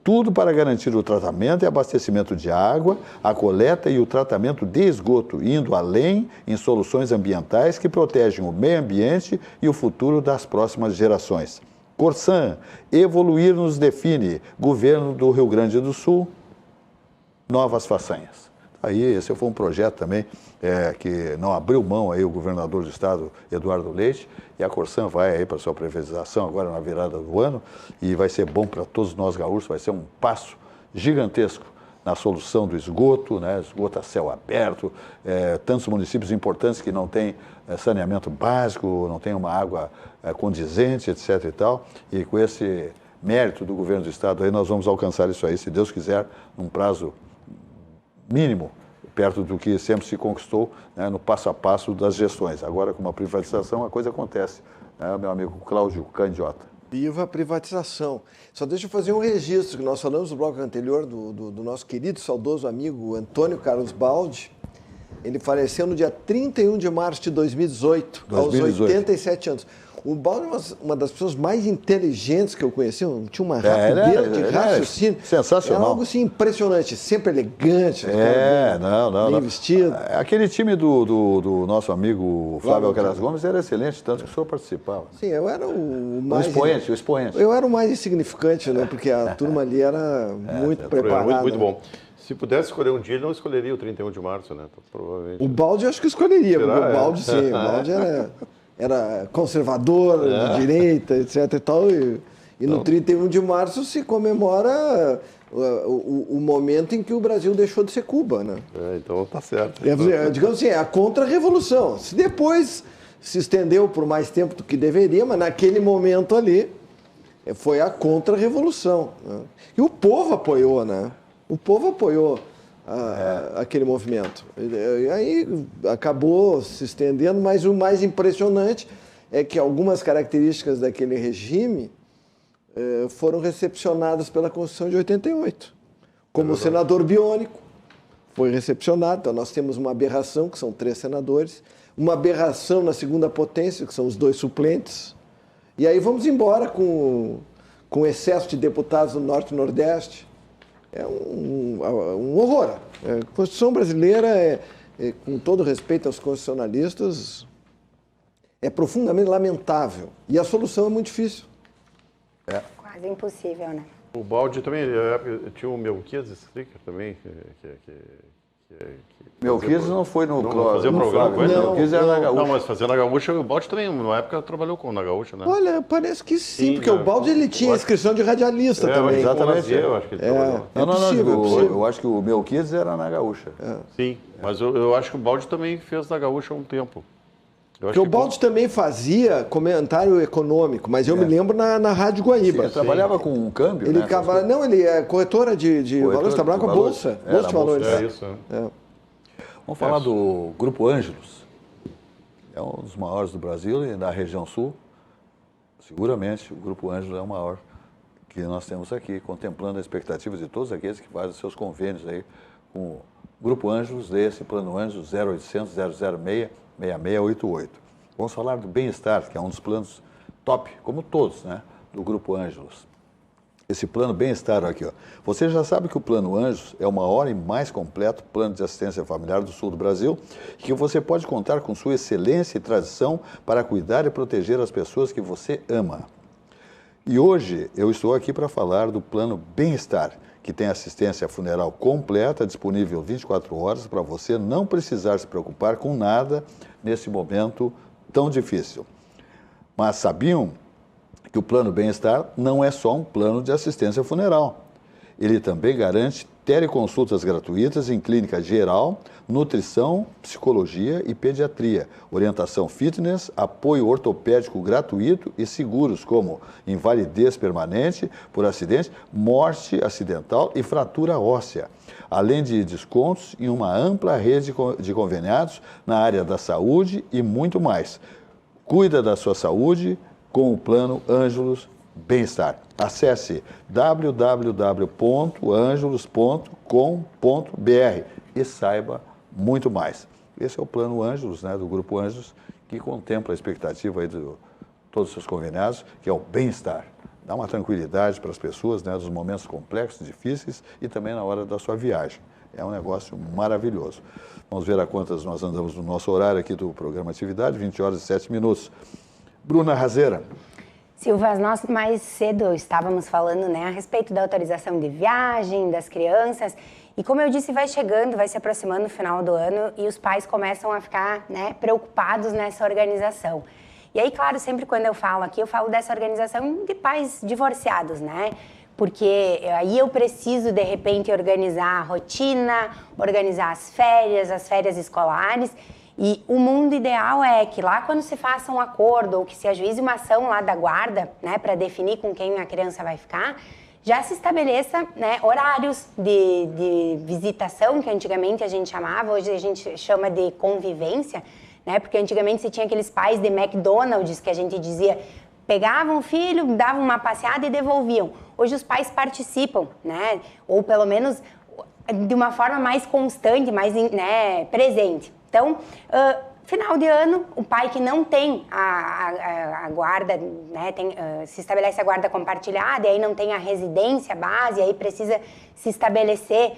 Tudo para garantir o tratamento e abastecimento de água, a coleta e o tratamento de esgoto, indo além em soluções ambientais que protegem o meio ambiente e o futuro das próximas gerações. Corsan, evoluir nos define. Governo do Rio Grande do Sul, novas façanhas. Aí esse foi um projeto também que não abriu mão aí o governador do estado, Eduardo Leite, e a Corsan vai aí para sua privatização agora na virada do ano e vai ser bom para todos nós gaúchos, vai ser um passo gigantesco na solução do esgoto, né? Esgoto a céu aberto, tantos municípios importantes que não têm saneamento básico, não têm uma água condizente, etc. e tal, e com esse mérito do governo do estado aí nós vamos alcançar isso aí, se Deus quiser, num prazo mínimo, perto do que sempre se conquistou, né, no passo a passo das gestões. Agora, com uma privatização, a coisa acontece, né, meu amigo Cláudio Candiota. Viva a privatização. Só deixa eu fazer um registro, que nós falamos no bloco anterior do nosso querido, saudoso amigo Antônio Carlos Baldi. Ele faleceu no dia 31 de março de 2018, aos 87 anos. O Baldi é uma das pessoas mais inteligentes que eu conheci, tinha uma rapidez de raciocínio. Sensacional. É algo assim impressionante, sempre elegante. Bem vestido. Aquele time do nosso amigo Flávio Alcaraz Gomes era excelente, tanto que o senhor participava. Sim, eu era o mais... O expoente. Eu era o mais insignificante, né? Porque a turma ali era muito preparada. Muito bom. Se pudesse escolher um dia, ele não escolheria o 31 de março, né? Provavelmente. O Baldi eu acho que escolheria, Será? porque o Baldi, sim. O Baldi era conservador, de direita, etc. E tal. E no 31 de março se comemora o momento em que o Brasil deixou de ser Cuba, né? Então tá certo. Digamos assim, é a contra-revolução. Se depois se estendeu por mais tempo do que deveria, mas naquele momento ali foi a contra-revolução. Né? E o povo apoiou, né? O povo apoiou aquele movimento. E aí acabou se estendendo, mas o mais impressionante é que algumas características daquele regime foram recepcionadas pela Constituição de 88. Como o senador biônico foi recepcionado. Então nós temos uma aberração, que são 3 senadores, uma aberração na segunda potência, que são os 2 suplentes, e aí vamos embora com excesso de deputados do Norte e Nordeste. É um horror. A Constituição brasileira, com todo respeito aos constitucionalistas, é profundamente lamentável. E a solução é muito difícil. Quase impossível, né? O Baldi também, tinha o Melquiades Stricker também, Melquiades não foi no fazia o programa com ele? Melquiades era na Gaúcha. Não, mas fazia na Gaúcha, o Baldi também, na época, trabalhou na Gaúcha, né? Olha, parece que sim, porque o Baldi ele tinha inscrição de radialista também. Exatamente. Eu acho que ele trabalhou. Possível. Eu acho que o Melquiades era na Gaúcha. Sim, mas eu acho que o Baldi também fez na Gaúcha há um tempo. Porque o Baldi também fazia comentário econômico, mas eu me lembro na Rádio Guaíba. Ele trabalhava com um câmbio, Ele né? Não, ele é corretora de valores, trabalhava com a Bolsa. Bolsa de Valores. É isso, Vamos falar do Grupo Ângelos. É um dos maiores do Brasil e da região sul. Seguramente o Grupo Ângelos é o maior que nós temos aqui, contemplando as expectativas de todos aqueles que fazem seus convênios aí com o Grupo Ângelos, desse Plano Ângelos 0800 006 6688. Vamos falar do Bem-Estar, que é um dos planos top, como todos, né, do Grupo Ângelos. Esse plano Bem-Estar aqui, ó. Você já sabe que o Plano Ângelos é o maior e mais completo plano de assistência familiar do sul do Brasil e que você pode contar com sua excelência e tradição para cuidar e proteger as pessoas que você ama. E hoje eu estou aqui para falar do Plano Bem-Estar, que tem assistência funeral completa, disponível 24 horas, para você não precisar se preocupar com nada nesse momento tão difícil. Mas sabiam que o Plano Bem-Estar não é só um plano de assistência funeral. Ele também garante teleconsultas gratuitas em clínica geral, nutrição, psicologia e pediatria, orientação fitness, apoio ortopédico gratuito e seguros como invalidez permanente por acidente, morte acidental e fratura óssea, além de descontos em uma ampla rede de conveniados na área da saúde e muito mais. Cuida da sua saúde com o Plano Ângelos Bem-Estar. Acesse www.angelos.com.br e saiba muito mais. Esse é o Plano Ângelos, né, do Grupo Ângelos, que contempla a expectativa aí de todos os seus conveniados, que é o bem-estar. Dá uma tranquilidade para as pessoas, né, dos momentos complexos, difíceis e também na hora da sua viagem. É um negócio maravilhoso. Vamos ver a quantas nós andamos no nosso horário aqui do programa Atividade, 20 horas e 7 minutos. Bruna Razeira. Silva, nós mais cedo estávamos falando, né, a respeito da autorização de viagem das crianças e, como eu disse, vai chegando, vai se aproximando o final do ano e os pais começam a ficar, né, preocupados nessa organização. E aí, claro, sempre quando eu falo aqui, eu falo dessa organização de pais divorciados, né? Porque aí eu preciso, de repente, organizar a rotina, organizar as férias escolares. E o mundo ideal é que lá quando se faça um acordo ou que se ajuize uma ação lá da guarda, né, para definir com quem a criança vai ficar, já se estabeleça, né, horários de visitação, que antigamente a gente chamava, hoje a gente chama de convivência, né, porque antigamente você tinha aqueles pais de McDonald's que a gente dizia, pegavam o filho, davam uma passeada e devolviam. Hoje os pais participam, né, ou pelo menos de uma forma mais constante, mais, né, presente. Então, final de ano, o pai que não tem a guarda, né, se estabelece a guarda compartilhada, e aí não tem a residência base, aí precisa se estabelecer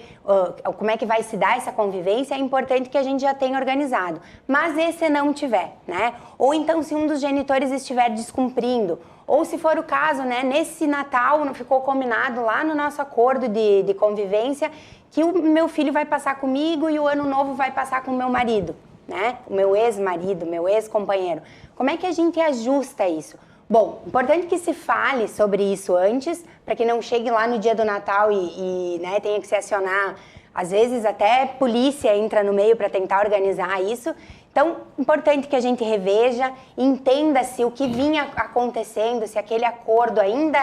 como é que vai se dar essa convivência, é importante que a gente já tenha organizado. Mas e se não tiver, né? Ou então se um dos genitores estiver descumprindo, ou se for o caso, né, nesse Natal não ficou combinado lá no nosso acordo de convivência que o meu filho vai passar comigo e o ano novo vai passar com o meu marido, né? O meu ex-marido, meu ex-companheiro. Como é que a gente ajusta isso? Bom, importante que se fale sobre isso antes, para que não chegue lá no dia do Natal né, tenha que se acionar. Às vezes até polícia entra no meio para tentar organizar isso. Então, importante que a gente reveja, entenda se o que vinha acontecendo, se aquele acordo ainda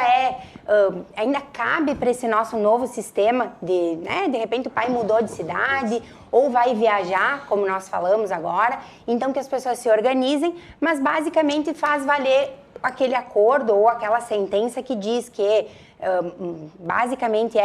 cabe para esse nosso novo sistema né, de repente o pai mudou de cidade ou vai viajar, como nós falamos agora. Então, que as pessoas se organizem, mas basicamente faz valer aquele acordo ou aquela sentença que diz que basicamente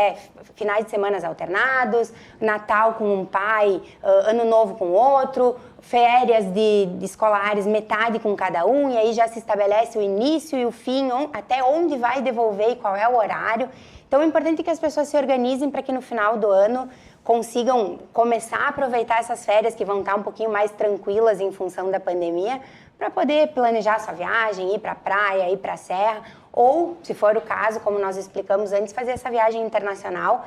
finais de semanas alternados, Natal com um pai, Ano Novo com outro, férias de escolares, metade com cada um, e aí já se estabelece o início e o fim, até onde vai devolver e qual é o horário. Então é importante que as pessoas se organizem para que no final do ano consigam começar a aproveitar essas férias que vão estar um pouquinho mais tranquilas em função da pandemia, para poder planejar sua viagem, ir para a praia, ir para a serra, ou, se for o caso, como nós explicamos antes, fazer essa viagem internacional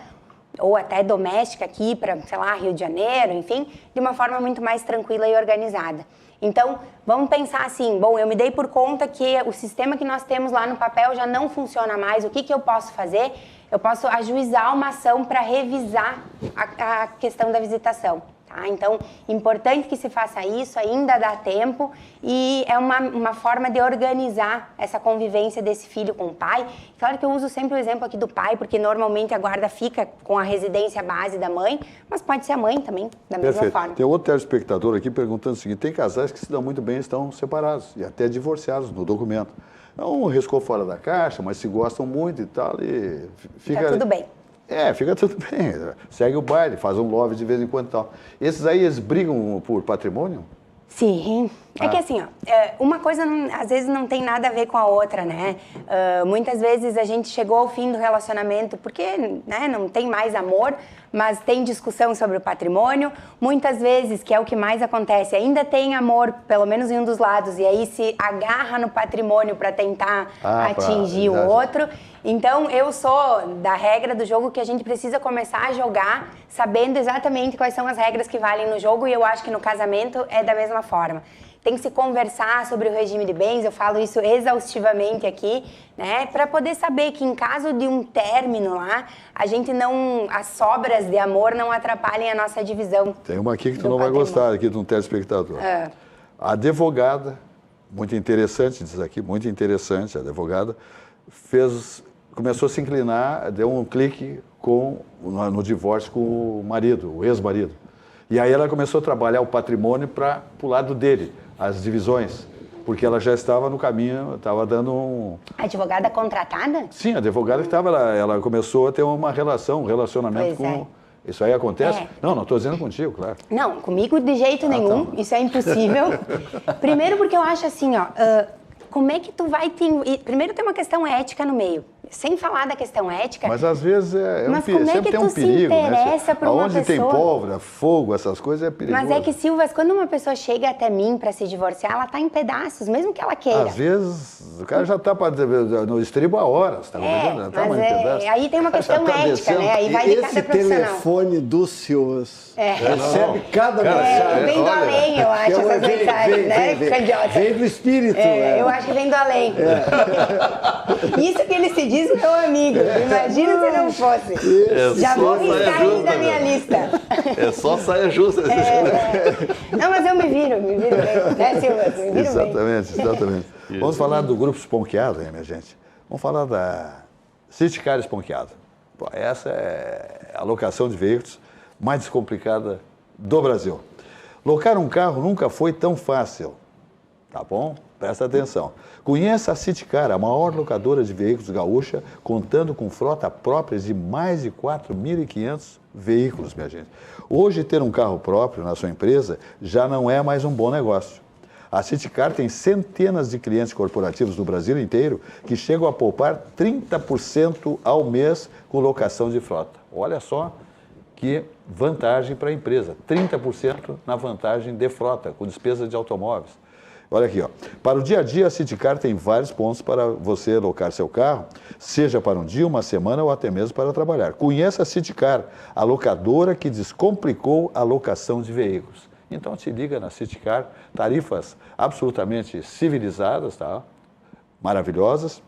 ou até doméstica aqui para, sei lá, Rio de Janeiro, enfim, de uma forma muito mais tranquila e organizada. Então, vamos pensar assim, bom, eu me dei por conta que o sistema que nós temos lá no papel já não funciona mais, o que eu posso fazer? Eu posso ajuizar uma ação para revisar a questão da visitação. Tá? Então, importante que se faça isso, ainda dá tempo, e é uma forma de organizar essa convivência desse filho com o pai. Claro que eu uso sempre o exemplo aqui do pai, porque normalmente a guarda fica com a residência base da mãe, mas pode ser a mãe também, da mesma forma. Tem outro telespectador aqui perguntando o seguinte, tem casais que se dão muito bem e estão separados, e até divorciados no documento. Não riscou fora da caixa, mas se gostam muito e tal, e fica... Tá tudo bem. Fica tudo bem. Segue o baile, faz um love de vez em quando e tal. Esses aí, eles brigam por patrimônio? Sim. É que assim, uma coisa às vezes não tem nada a ver com a outra, né? Muitas vezes a gente chegou ao fim do relacionamento porque, né, não tem mais amor, mas tem discussão sobre o patrimônio. Muitas vezes, que é o que mais acontece, ainda tem amor, pelo menos em um dos lados, e aí se agarra no patrimônio para tentar atingir o outro. Então, eu sou da regra do jogo que a gente precisa começar a jogar sabendo exatamente quais são as regras que valem no jogo, e eu acho que no casamento é da mesma forma. Tem que se conversar sobre o regime de bens, eu falo isso exaustivamente aqui, né, para poder saber que em caso de um término lá, as sobras de amor não atrapalhem a nossa divisão. Tem uma aqui que tu não vai gostar, aqui de um telespectador. A advogada, muito interessante, diz aqui, muito interessante, a advogada, começou a se inclinar, deu um clique no divórcio com o marido, o ex-marido. E aí ela começou a trabalhar o patrimônio para o lado dele, as divisões, porque ela já estava no caminho, estava dando um... Advogada contratada? Sim, a advogada que estava, ela começou a ter um relacionamento com... Isso aí acontece? Não estou dizendo contigo, claro. Não, comigo de jeito nenhum, tá. Isso é impossível. Primeiro porque eu acho assim, como é que tu vai Primeiro tem uma questão ética no meio. Sem falar da questão ética... Mas às vezes sempre tem um perigo, né? Onde tem pólvora, fogo, essas coisas é perigoso. Mas é que, Silvas, quando uma pessoa chega até mim para se divorciar, ela está em pedaços, mesmo que ela queira. Às vezes, o cara já está no estribo há horas, tá entendendo? Mas aí tem uma questão ética, né? Aí vai de cada profissional. Esse telefone do Silvas recebe cada mensagem. Vem do além, eu acho, essas mensagens, né, Candiota? Vem do espírito. Eu acho que vem do além. Isso que ele se diz meu amigo, imagina se não fosse. Já vou riscar ele da minha lista. É só saia justa. Não, mas eu me viro bem, né, Silvia? Me viro exatamente. Vamos falar do Grupo Esponqueado, minha gente. Vamos falar Citicar esponqueado. Pô, essa é a locação de veículos mais descomplicada do Brasil. Locar um carro nunca foi tão fácil, tá bom? Presta atenção. Conheça a Citicar, a maior locadora de veículos gaúcha, contando com frota própria de mais de 4.500 veículos, minha gente. Hoje, ter um carro próprio na sua empresa já não é mais um bom negócio. A Citicar tem centenas de clientes corporativos no Brasil inteiro que chegam a poupar 30% ao mês com locação de frota. Olha só que vantagem para a empresa, 30% na vantagem de frota, com despesa de automóveis. Olha aqui, ó. Para o dia a dia, a Citicar tem vários pontos para você locar seu carro, seja para um dia, uma semana ou até mesmo para trabalhar. Conheça a Citicar, a locadora que descomplicou a locação de veículos. Então, te liga na Citicar, tarifas absolutamente civilizadas, tá? Maravilhosas.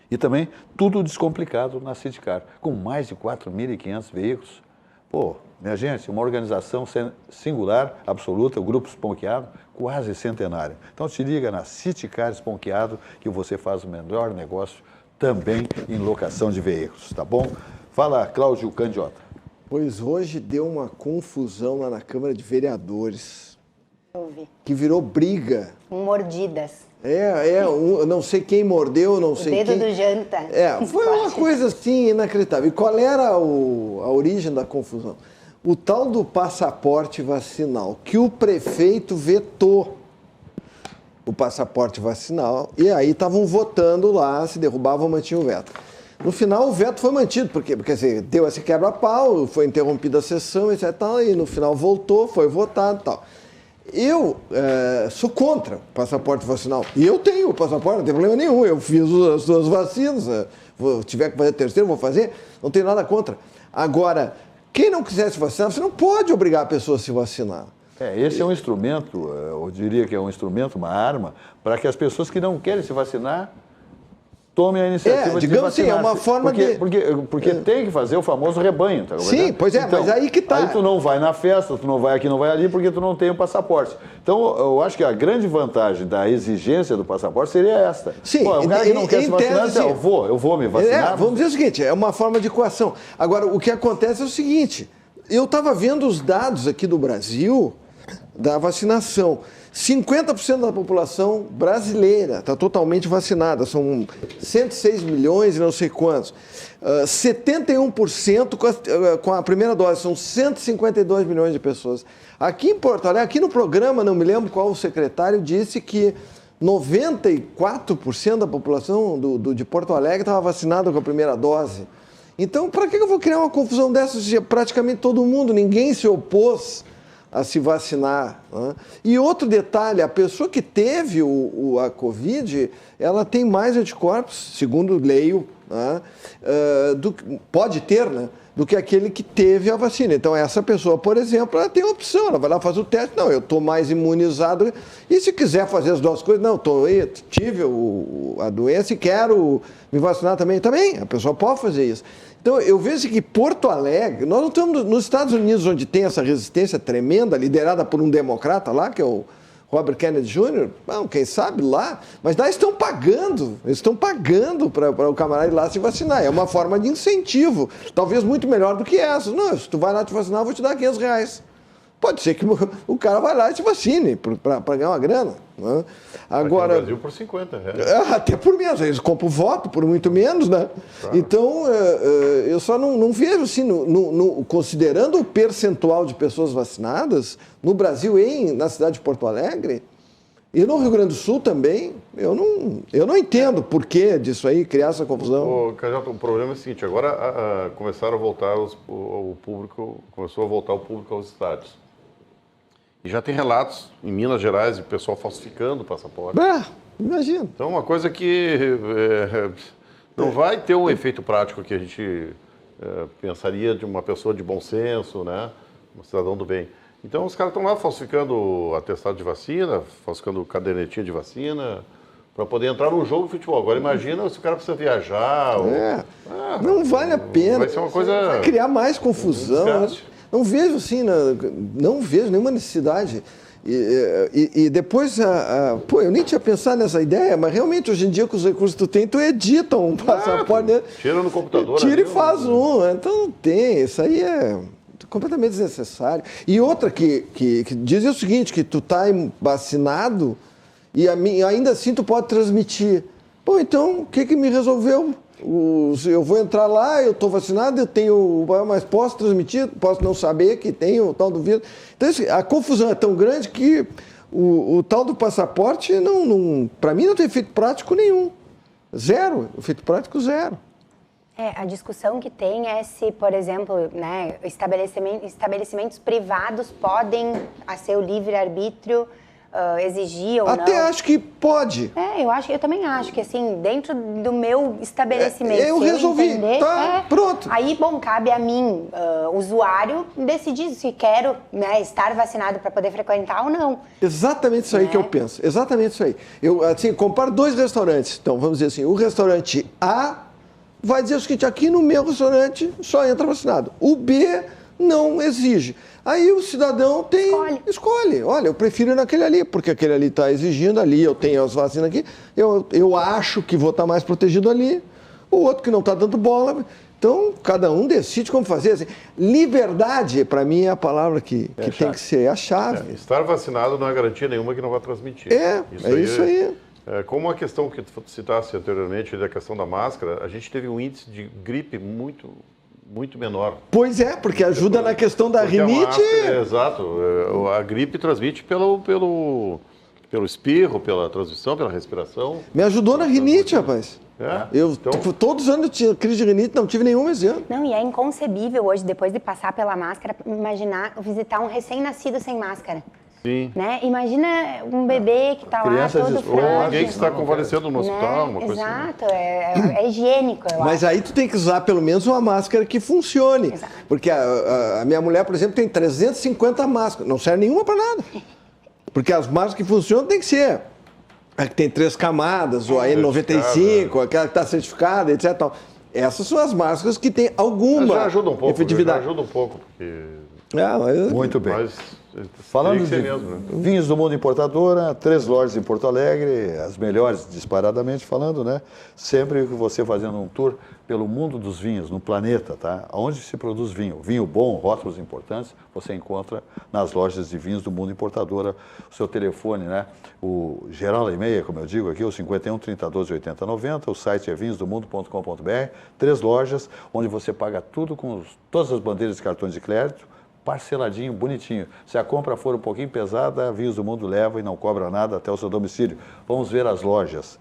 E também tudo descomplicado na Citicar, com mais de 4.500 veículos. Pô, minha gente, uma organização singular, absoluta, o Grupo Esponqueado, quase centenário. Então, te liga na Citicar Esponqueado, que você faz o melhor negócio também em locação de veículos, tá bom? Fala, Cláudio Candiota. Pois hoje deu uma confusão lá na Câmara de Vereadores. Eu vi. Que virou briga. Mordidas. Não sei quem mordeu, não sei quem... O dedo do janta. Foi uma coisa assim inacreditável. E qual era a origem da confusão? O tal do passaporte vacinal, que o prefeito vetou o passaporte vacinal, e aí estavam votando lá, se derrubava ou mantinha o veto. No final, o veto foi mantido, porque quer dizer, deu esse quebra-pau, foi interrompida a sessão, etc. Tal, e no final voltou, foi votado e tal. Eu sou contra o passaporte vacinal. E eu tenho o passaporte, não tem problema nenhum. Eu fiz as duas vacinas, tiver que fazer a terceira, vou fazer, não tenho nada contra. Agora, quem não quiser se vacinar, você não pode obrigar a pessoa a se vacinar. Esse é um instrumento, eu diria que é um instrumento, uma arma, para que as pessoas que não querem se vacinar tomem a iniciativa de digamos assim, é vacinar-se. uma forma porque tem que fazer o famoso rebanho. Tá? Sim, pois é, então, mas aí que tá. Aí tu não vai na festa, tu não vai aqui, não vai ali, porque tu não tem o passaporte. Então, eu acho que a grande vantagem da exigência do passaporte seria esta. Sim, o cara que não quer se vacinar, diz, eu vou me vacinar. Vamos dizer o seguinte, é uma forma de coação. Agora, o que acontece é o seguinte, eu estava vendo os dados aqui do Brasil da vacinação. 50% da população brasileira está totalmente vacinada, são 106 milhões e não sei quantos. 71% com a primeira dose, são 152 milhões de pessoas. Aqui em Porto Alegre, aqui no programa, não me lembro qual o secretário, disse que 94% da população de Porto Alegre estava vacinada com a primeira dose. Então, para que eu vou criar uma confusão dessa se praticamente todo mundo, ninguém se opôs a se vacinar, né? E outro detalhe, a pessoa que teve a Covid, ela tem mais anticorpos, segundo leio, né? Pode ter, né? Do que aquele que teve a vacina. Então, essa pessoa, por exemplo, ela tem a opção, ela vai lá fazer o teste, não, eu estou mais imunizado, e se quiser fazer as duas coisas, não, tive a doença e quero me vacinar também, a pessoa pode fazer isso. Então, eu vejo que Porto Alegre, nós não estamos nos Estados Unidos, onde tem essa resistência tremenda, liderada por um democrata lá, que é o Robert Kennedy Jr., bom, quem sabe lá, mas lá eles estão pagando para o camarada ir lá se vacinar. É uma forma de incentivo, talvez muito melhor do que essa. Não, se tu vai lá te vacinar, eu vou te dar R$500. Pode ser que o cara vai lá e se vacine para ganhar uma grana. Né? Agora, aqui no Brasil por R$50. Até por menos, eles compram voto por muito menos, né? Claro. Então, eu só não vejo assim, considerando o percentual de pessoas vacinadas, no Brasil na cidade de Porto Alegre, e no Rio Grande do Sul também, eu não entendo o porquê disso aí, criar essa confusão. Candidato, o problema é o seguinte, agora começaram a voltar o público, começou a voltar o público aos estádios. E já tem relatos em Minas Gerais de pessoal falsificando o passaporte. Imagina. Então, uma coisa que não vai ter um efeito prático que a gente pensaria de uma pessoa de bom senso, né? Um cidadão do bem. Então, os caras estão lá falsificando atestado de vacina, falsificando cadernetinha de vacina, para poder entrar num jogo de futebol. Agora, imagina se o cara precisa viajar. Não vale a pena. Vai ser uma coisa... Vai criar mais confusão. Não vejo assim, não vejo nenhuma necessidade. E depois, pô, eu nem tinha pensado nessa ideia, mas realmente hoje em dia com os recursos que tu tem, tu edita um passaporte, né? Tira no computador. Tira e ali, faz um, então não tem, isso aí é completamente desnecessário. E outra que diz o seguinte, que tu tá vacinado e ainda assim tu pode transmitir. Pô, então, o que me resolveu? Eu vou entrar lá, eu estou vacinado, eu tenho, mas posso transmitir, posso não saber que tenho o tal do vírus. Então, a confusão é tão grande que o tal do passaporte, para mim, não tem efeito prático nenhum. Zero, efeito prático zero. A discussão que tem é se, por exemplo, né, estabelecimentos privados podem, a seu livre-arbítrio, exigir ou não. Até acho que pode. Eu também acho que, assim, dentro do meu estabelecimento, eu resolvi, pronto. Aí, bom, cabe a mim, usuário, decidir se quero, né, estar vacinado para poder frequentar ou não. Exatamente isso aí que eu penso, exatamente isso aí. Eu, assim, comparo 2 restaurantes. Então, vamos dizer assim, o restaurante A vai dizer o seguinte, aqui no meu restaurante só entra vacinado. O B não exige. Aí o cidadão escolhe. Olha, eu prefiro ir naquele ali, porque aquele ali está exigindo, ali eu tenho as vacinas aqui, eu acho que vou estar mais protegido ali, o outro que não está dando bola. Então, cada um decide como fazer. Assim, liberdade, para mim, é a palavra que tem que ser a chave. Estar vacinado não é garantia nenhuma que não vai transmitir. Isso aí. Como a questão que tu citasse anteriormente, da questão da máscara, a gente teve um índice de gripe muito menor. Pois é, porque ajuda na questão da rinite. Exato. A gripe transmite pelo espirro, pela transmissão, pela respiração. Me ajudou na rinite, rapaz. Todos os anos eu tinha crise de rinite, não tive nenhuma esse ano. Não, e é inconcebível hoje, depois de passar pela máscara, imaginar visitar um recém-nascido sem máscara. Sim. Né? Imagina um bebê que está lá todo frágil. Ou alguém que está convalescendo no hospital, uma coisa assim. Exato, é higiênico, eu Mas acho. aí tu tem que usar pelo menos uma máscara que funcione. Exato. Porque a minha mulher, por exemplo, tem 350 máscaras. Não serve nenhuma para nada. Porque as máscaras que funcionam tem que ser a que tem 3 camadas, ou a N95, aquela que está certificada, etc. Tal. Essas são as máscaras que têm alguma efetividade. Já ajuda um pouco, porque... Muito bem. Mas, falando de vinhos do mundo importadora, 3 lojas em Porto Alegre, as melhores disparadamente falando, né? Sempre que você fazendo um tour pelo mundo dos vinhos, no planeta, tá? Onde se produz vinho, vinho bom, rótulos importantes, você encontra nas lojas de vinhos do mundo importadora. O seu telefone, né? O geral e-mail, como eu digo aqui, o 51 30 12 80 90, o site é vinhosdomundo.com.br, 3 lojas onde você paga tudo com todas as bandeiras de cartões de crédito, parceladinho, bonitinho. Se a compra for um pouquinho pesada, Vinhos do Mundo leva e não cobra nada até o seu domicílio. Vamos ver as lojas.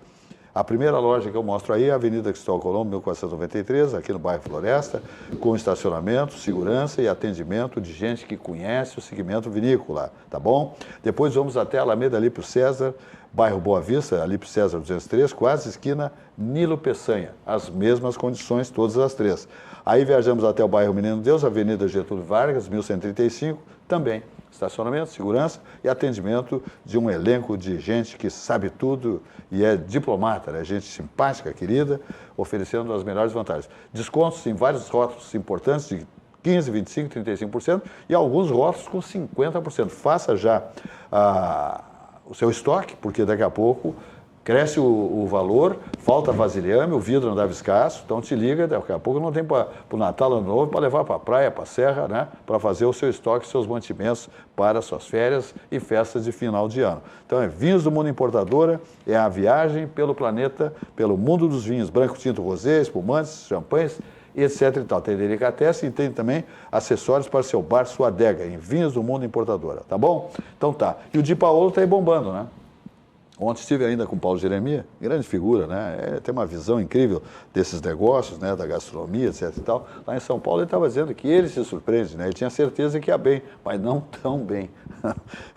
A primeira loja que eu mostro aí é a Avenida Cristóvão Colombo, 1493, aqui no bairro Floresta, com estacionamento, segurança e atendimento de gente que conhece o segmento vinícola, tá bom? Depois vamos até a Alameda Alípio César, bairro Boa Vista, Alípio César 203, quase esquina Nilo Peçanha. As mesmas condições, todas as 3. Aí viajamos até o bairro Menino Deus, Avenida Getúlio Vargas, 1135, também estacionamento, segurança e atendimento de um elenco de gente que sabe tudo e é diplomata, né? Gente simpática, querida, oferecendo as melhores vantagens. Descontos em vários rótulos importantes de 15%, 25%, 35% e alguns rótulos com 50%. Faça já o seu estoque, porque daqui a pouco cresce o valor, falta vasilhame, o vidro andava escasso, então te liga, daqui a pouco não tem para o Natal, Ano Novo, para levar para a praia, para a serra, né? Para fazer o seu estoque, seus mantimentos para suas férias e festas de final de ano. Então é Vinhos do Mundo Importadora, é a viagem pelo planeta, pelo mundo dos vinhos, branco, tinto, rosé, espumantes, champanhes, etc e tal. Tem delicatessen e tem também acessórios para seu bar, sua adega, em Vinhos do Mundo Importadora, tá bom? Então tá. E o Di Paolo está aí bombando, né? Ontem estive ainda com o Paulo Jeremia, grande figura, né? Tem uma visão incrível desses negócios, né? Da gastronomia, etc e tal. Lá em São Paulo ele estava dizendo que ele se surpreende, né? Ele tinha certeza que ia bem, mas não tão bem.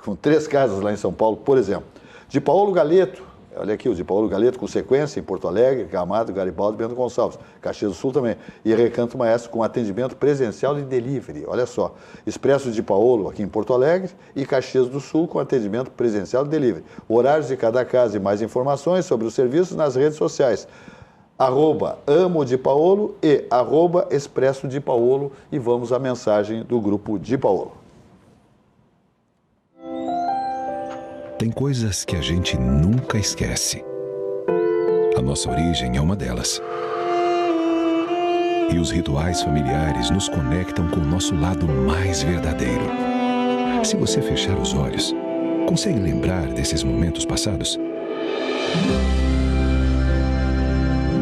Com 3 casas lá em São Paulo, por exemplo. Di Paolo Galeto, olha aqui, o Di Paolo Galeto com sequência em Porto Alegre, Gramado, Garibaldi, Bento Gonçalves, Caxias do Sul também. E Recanto Maestro com atendimento presencial e delivery, olha só. Expresso Di Paolo aqui em Porto Alegre e Caxias do Sul com atendimento presencial e delivery. Horários de cada casa e mais informações sobre os serviços nas redes sociais. @AmoDiPaolo e @ExpressoDiPaolo e vamos à mensagem do grupo Di Paolo. tem coisas que a gente nunca esquece. A nossa origem é uma delas. E os rituais familiares nos conectam com o nosso lado mais verdadeiro. Se você fechar os olhos, consegue lembrar desses momentos passados?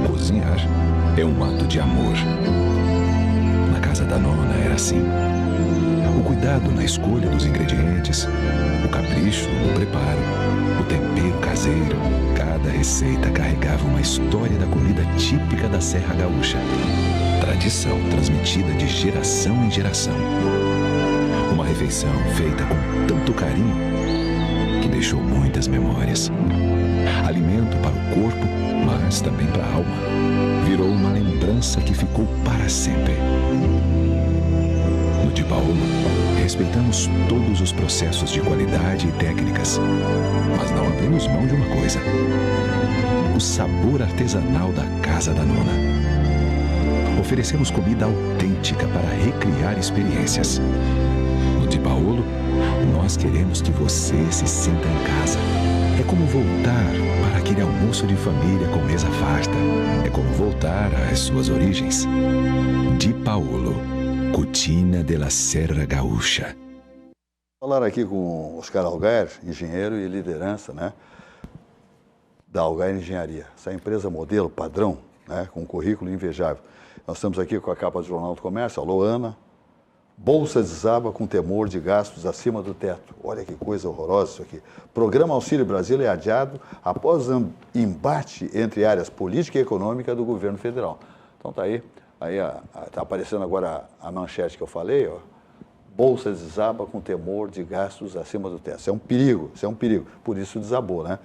Cozinhar é um ato de amor. Na casa da nona era assim. O cuidado na escolha dos ingredientes, o capricho no preparo, o tempero caseiro. Cada receita carregava uma história da comida típica da Serra Gaúcha. Tradição transmitida de geração em geração. Uma refeição feita com tanto carinho que deixou muitas memórias. Alimento para o corpo, mas também para a alma. Virou uma lembrança que ficou para sempre. No Di Paolo, respeitamos todos os processos de qualidade e técnicas, mas não abrimos mão de uma coisa: o sabor artesanal da Casa da Nona. Oferecemos comida autêntica para recriar experiências. No Di Paolo, nós queremos que você se sinta em casa. É como voltar para aquele almoço de família com mesa farta. É como voltar às suas origens. Di Paolo, Cucina de la Serra Gaúcha. Falar aqui com Oscar Algair, engenheiro e liderança, né, da Algair Engenharia. Essa empresa modelo, padrão, né, com um currículo invejável. Nós estamos aqui com a capa do Jornal do Comércio, alô Ana. Bolsa desaba com temor de gastos acima do teto. Olha que coisa horrorosa isso aqui. Programa Auxílio Brasil é adiado após embate entre áreas política e econômica do governo federal. Então tá aí está aparecendo agora a manchete que eu falei, ó. Bolsa desaba com temor de gastos acima do teto. Isso é um perigo, por isso desabou, né?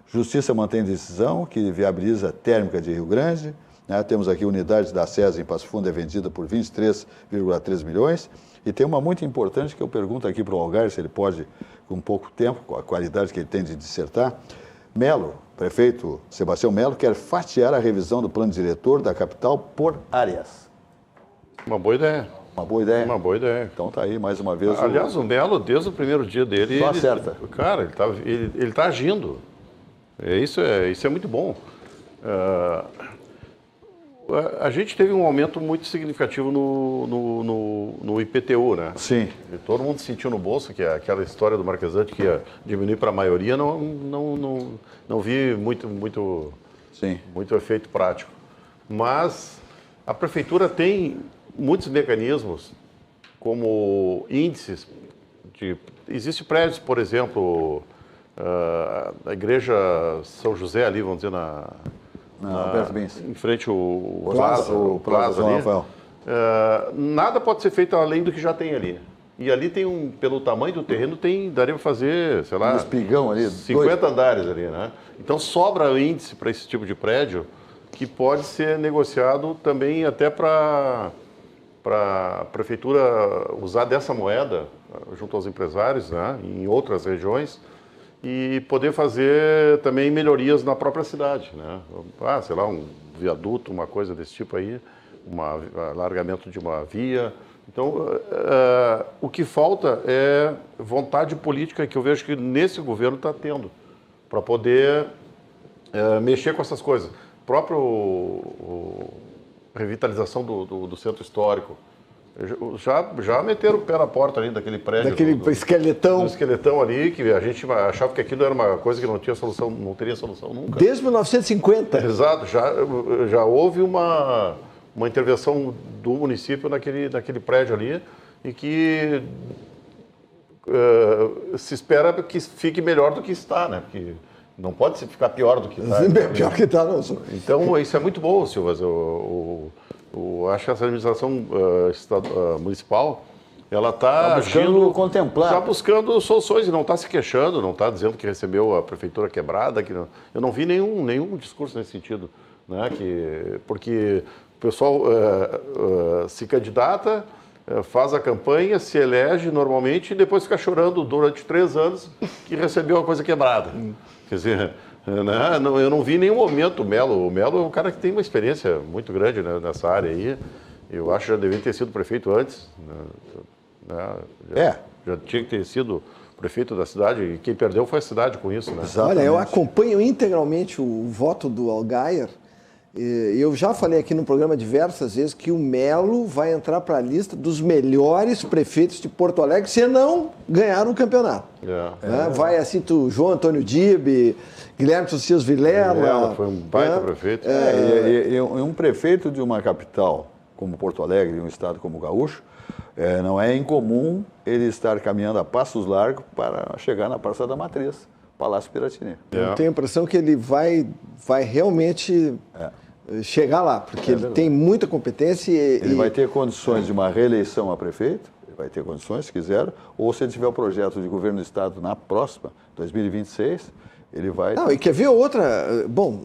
Justiça mantém decisão que viabiliza a térmica de Rio Grande. Né? Temos aqui unidades da SESA em Passo Fundo, é vendida por 23,3 milhões. E tem uma muito importante que eu pergunto aqui para o Algair, se ele pode, com pouco tempo, com a qualidade que ele tem de dissertar. Melo, prefeito Sebastião Melo, quer fatiar a revisão do plano diretor da capital por áreas. Uma boa ideia. Uma boa ideia? Uma boa ideia. Então tá aí, mais uma vez. Aliás, o Melo, desde o primeiro dia dele... Só acerta. Cara, ele tá agindo. Isso é muito bom. A gente teve um aumento muito significativo no IPTU, né? Sim. E todo mundo sentiu no bolso que aquela história do Marquesante que ia diminuir para a maioria, não vi muito efeito prático. Mas a prefeitura tem muitos mecanismos, como índices. Existem prédios, por exemplo, a igreja São José ali, vamos dizer, em frente ao Plaza São ali. Rafael. Nada pode ser feito além do que já tem ali. E ali tem pelo tamanho do terreno, daria para fazer, sei lá, um espigão ali, 50 andares ali, né? Então sobra índice para esse tipo de prédio que pode ser negociado também até para a prefeitura usar dessa moeda junto aos empresários, né, em outras regiões, e poder fazer também melhorias na própria cidade, né? Sei lá, um viaduto, uma coisa desse tipo aí, alargamento de uma via. Então, o que falta é vontade política, que eu vejo que nesse governo está tendo, para poder mexer com essas coisas. Revitalização do centro histórico. Já meteram o pé na porta ali daquele prédio. Daquele esqueletão. Do esqueletão ali, que a gente achava que aquilo era uma coisa que não tinha solução, não teria solução nunca. Desde 1950. Exato, já houve uma intervenção do município naquele prédio ali, e que se espera que fique melhor do que está, né? Porque não pode ficar pior do que está. Pior que está, não. Então, isso é muito bom, Silvas. Acho que essa administração municipal, ela está buscando contemplar. Está buscando soluções e não está se queixando, não está dizendo que recebeu a prefeitura quebrada. Eu não vi nenhum discurso nesse sentido, né? Porque o pessoal se candidata, faz a campanha, se elege normalmente e depois fica chorando durante 3 anos que recebeu uma coisa quebrada. Quer dizer, né? Eu não vi em nenhum momento o Melo. O Melo é um cara que tem uma experiência muito grande, né, nessa área aí. Eu acho que já devia ter sido prefeito antes. Né? Já tinha que ter sido prefeito da cidade, e quem perdeu foi a cidade com isso, né? Olha, eu acompanho integralmente o voto do Allgaier. Eu já falei aqui no programa diversas vezes que o Melo vai entrar para a lista dos melhores prefeitos de Porto Alegre se não ganhar um campeonato. Vai assim, João Antônio Dibe, Guilherme Socias Vilela. Foi um baita prefeito. E um prefeito de uma capital como Porto Alegre, um estado como o Gaúcho, não é incomum ele estar caminhando a passos largos para chegar na Praça da Matriz, Palácio Piratini. Eu tenho a impressão que ele vai realmente chegar lá, porque ele tem muita competência. Ele vai ter condições de uma reeleição a prefeito, ele vai ter condições, se quiser, ou se ele tiver o projeto de governo do estado na próxima, 2026, ele vai... Não, e quer ver outra... Bom,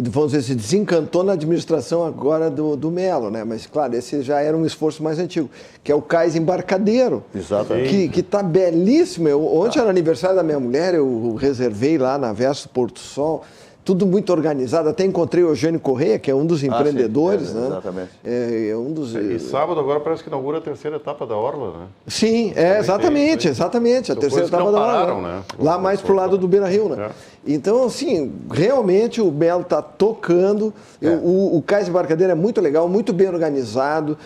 vamos dizer, se desencantou na administração agora do Melo, né? Mas, claro, esse já era um esforço mais antigo, que é o Cais Embarcadeiro. Exatamente. Que está belíssimo. Ontem era aniversário da minha mulher, eu reservei lá na Verso Porto Sol, tudo muito organizado. Até encontrei o Eugênio Correia, que é um dos empreendedores, né? Exatamente. É um dos... E sábado agora parece que inaugura a terceira etapa da Orla, né? Sim, exatamente. A terceira etapa da Orla. Né? Lá mais pro lado do Beira-Rio, né? Então, assim, realmente o Melo está tocando. O Cais Embarcadeiro é muito legal, muito bem organizado.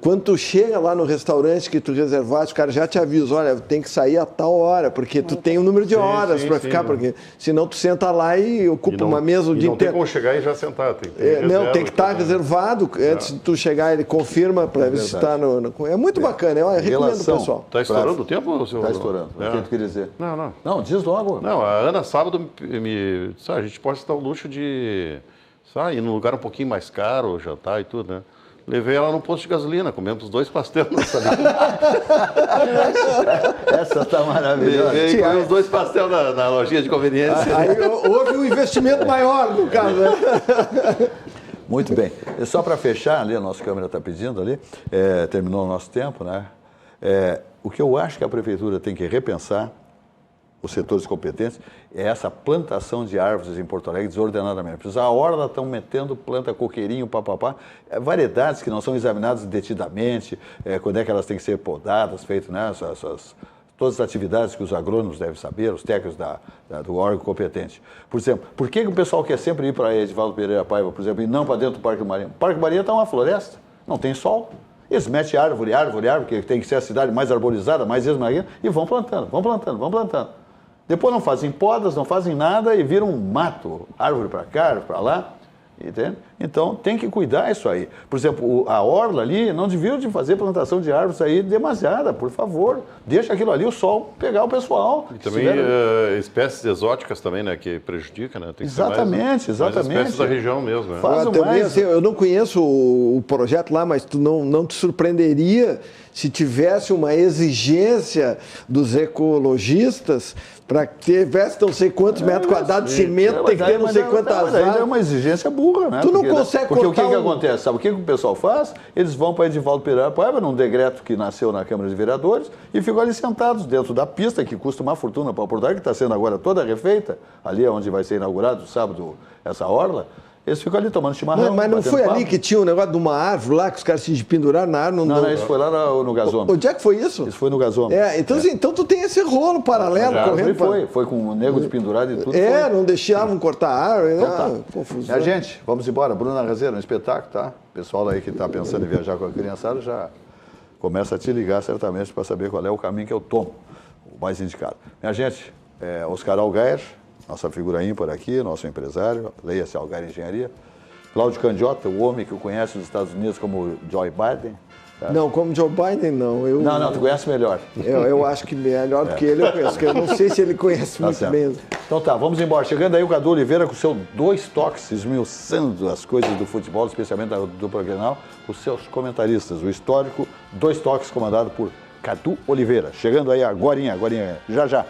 Quando tu chega lá no restaurante que tu reservaste, o cara já te avisa, olha, tem que sair a tal hora, porque tu tem um número de horas para ficar, porque senão tu senta lá e ocupa uma mesa o dia inteiro. Não tem como chegar e já sentar, tem que ter não, tem que estar reservado. Antes de tu chegar, ele confirma para ver se está no... É muito bacana, eu recomendo o pessoal. Está estourando o tempo, senhor? Está estourando, o que tu queria dizer? Não. Não, diz logo. Não, a Ana sábado a gente pode se dar o luxo de ir num lugar um pouquinho mais caro, jantar e tudo, né? Levei ela no posto de gasolina, comemos 2 pastéis na salinha. Essa tá maravilhosa. Levei, comemos 2 pastéis na lojinha de conveniência. Aí houve um investimento maior no caso, né? Muito bem. E só para fechar, ali a nossa câmera está pedindo ali, terminou o nosso tempo, né? O que eu acho que a prefeitura tem que repensar, os setores competentes, é essa plantação de árvores em Porto Alegre desordenadamente. A Orla estão metendo planta coqueirinho, papapá, variedades que não são examinadas detidamente, quando é que elas têm que ser podadas, feito, né, todas as atividades que os agrônomos devem saber, os técnicos do órgão competente. Por exemplo, por que o pessoal quer sempre ir para Edivaldo Pereira Paiva, por exemplo, e não para dentro do Parque do Marinho? O Parque do Marinho está uma floresta, não tem sol. Eles metem árvore, porque tem que ser a cidade mais arborizada, mais esmarinha, e vão plantando. Depois não fazem podas, não fazem nada e viram um mato, árvore para cá, árvore para lá, entende? Então tem que cuidar isso aí. Por exemplo, a Orla ali não devia de fazer plantação de árvores aí demasiada, por favor. Deixa aquilo ali, o sol pegar o pessoal. E também espécies exóticas também, né, que prejudica, né? Tem que exatamente. Mais espécies da região mesmo, né? Também, assim, eu não conheço o projeto lá, mas tu não te surpreenderia se tivesse uma exigência dos ecologistas para que tivesse não sei quantos metros quadrados de cimento, tem que ter não sei quantas árvores. É uma exigência burra, né? Tu não consegue porque cortar o que acontece? Sabe o que o pessoal faz? Eles vão para Edivaldo Pereira Paiva, num decreto que nasceu na Câmara de Vereadores, e ficam ali sentados dentro da pista, que custa uma fortuna para o Porto Alegre, que está sendo agora toda refeita, ali onde vai ser inaugurado sábado essa orla. Eles ficam ali tomando chimarrão. Mas não foi ali que tinha um negócio de uma árvore lá, que os caras se penduraram na árvore? Não, isso foi lá no gasômetro. Onde é que foi isso? Isso foi no gasômetro. Então tu tem esse rolo paralelo correndo. Foi com o nego despendurado e tudo. Não deixavam cortar a árvore. Então, confusão. Gente, vamos embora. Bruna Razeira, um espetáculo, tá? O pessoal aí que está pensando em viajar com a criançada já começa a te ligar certamente para saber qual é o caminho que eu tomo, o mais indicado. Minha gente, Oscar Allgaier, nossa figura ímpar aqui, nosso empresário, leia-se Allgaier Engenharia. Cláudio Candiota, o homem que o conhece nos Estados Unidos como Joe Biden. Tá? Não, como Joe Biden, não. Não, tu conhece melhor. Eu acho que melhor do que ele eu conheço, porque eu não sei se ele conhece muito certo. bem. Então tá, vamos embora. Chegando aí o Cadu Oliveira com o seu 2 toques, esmiuçando as coisas do futebol, especialmente da dupla Grenal, com os seus comentaristas. O histórico 2 toques comandado por Cadu Oliveira. Chegando aí agorinha, já.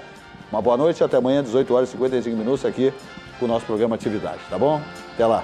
Uma boa noite, até amanhã, 18 horas e 55 minutos aqui com o nosso programa Atividade, tá bom? Até lá.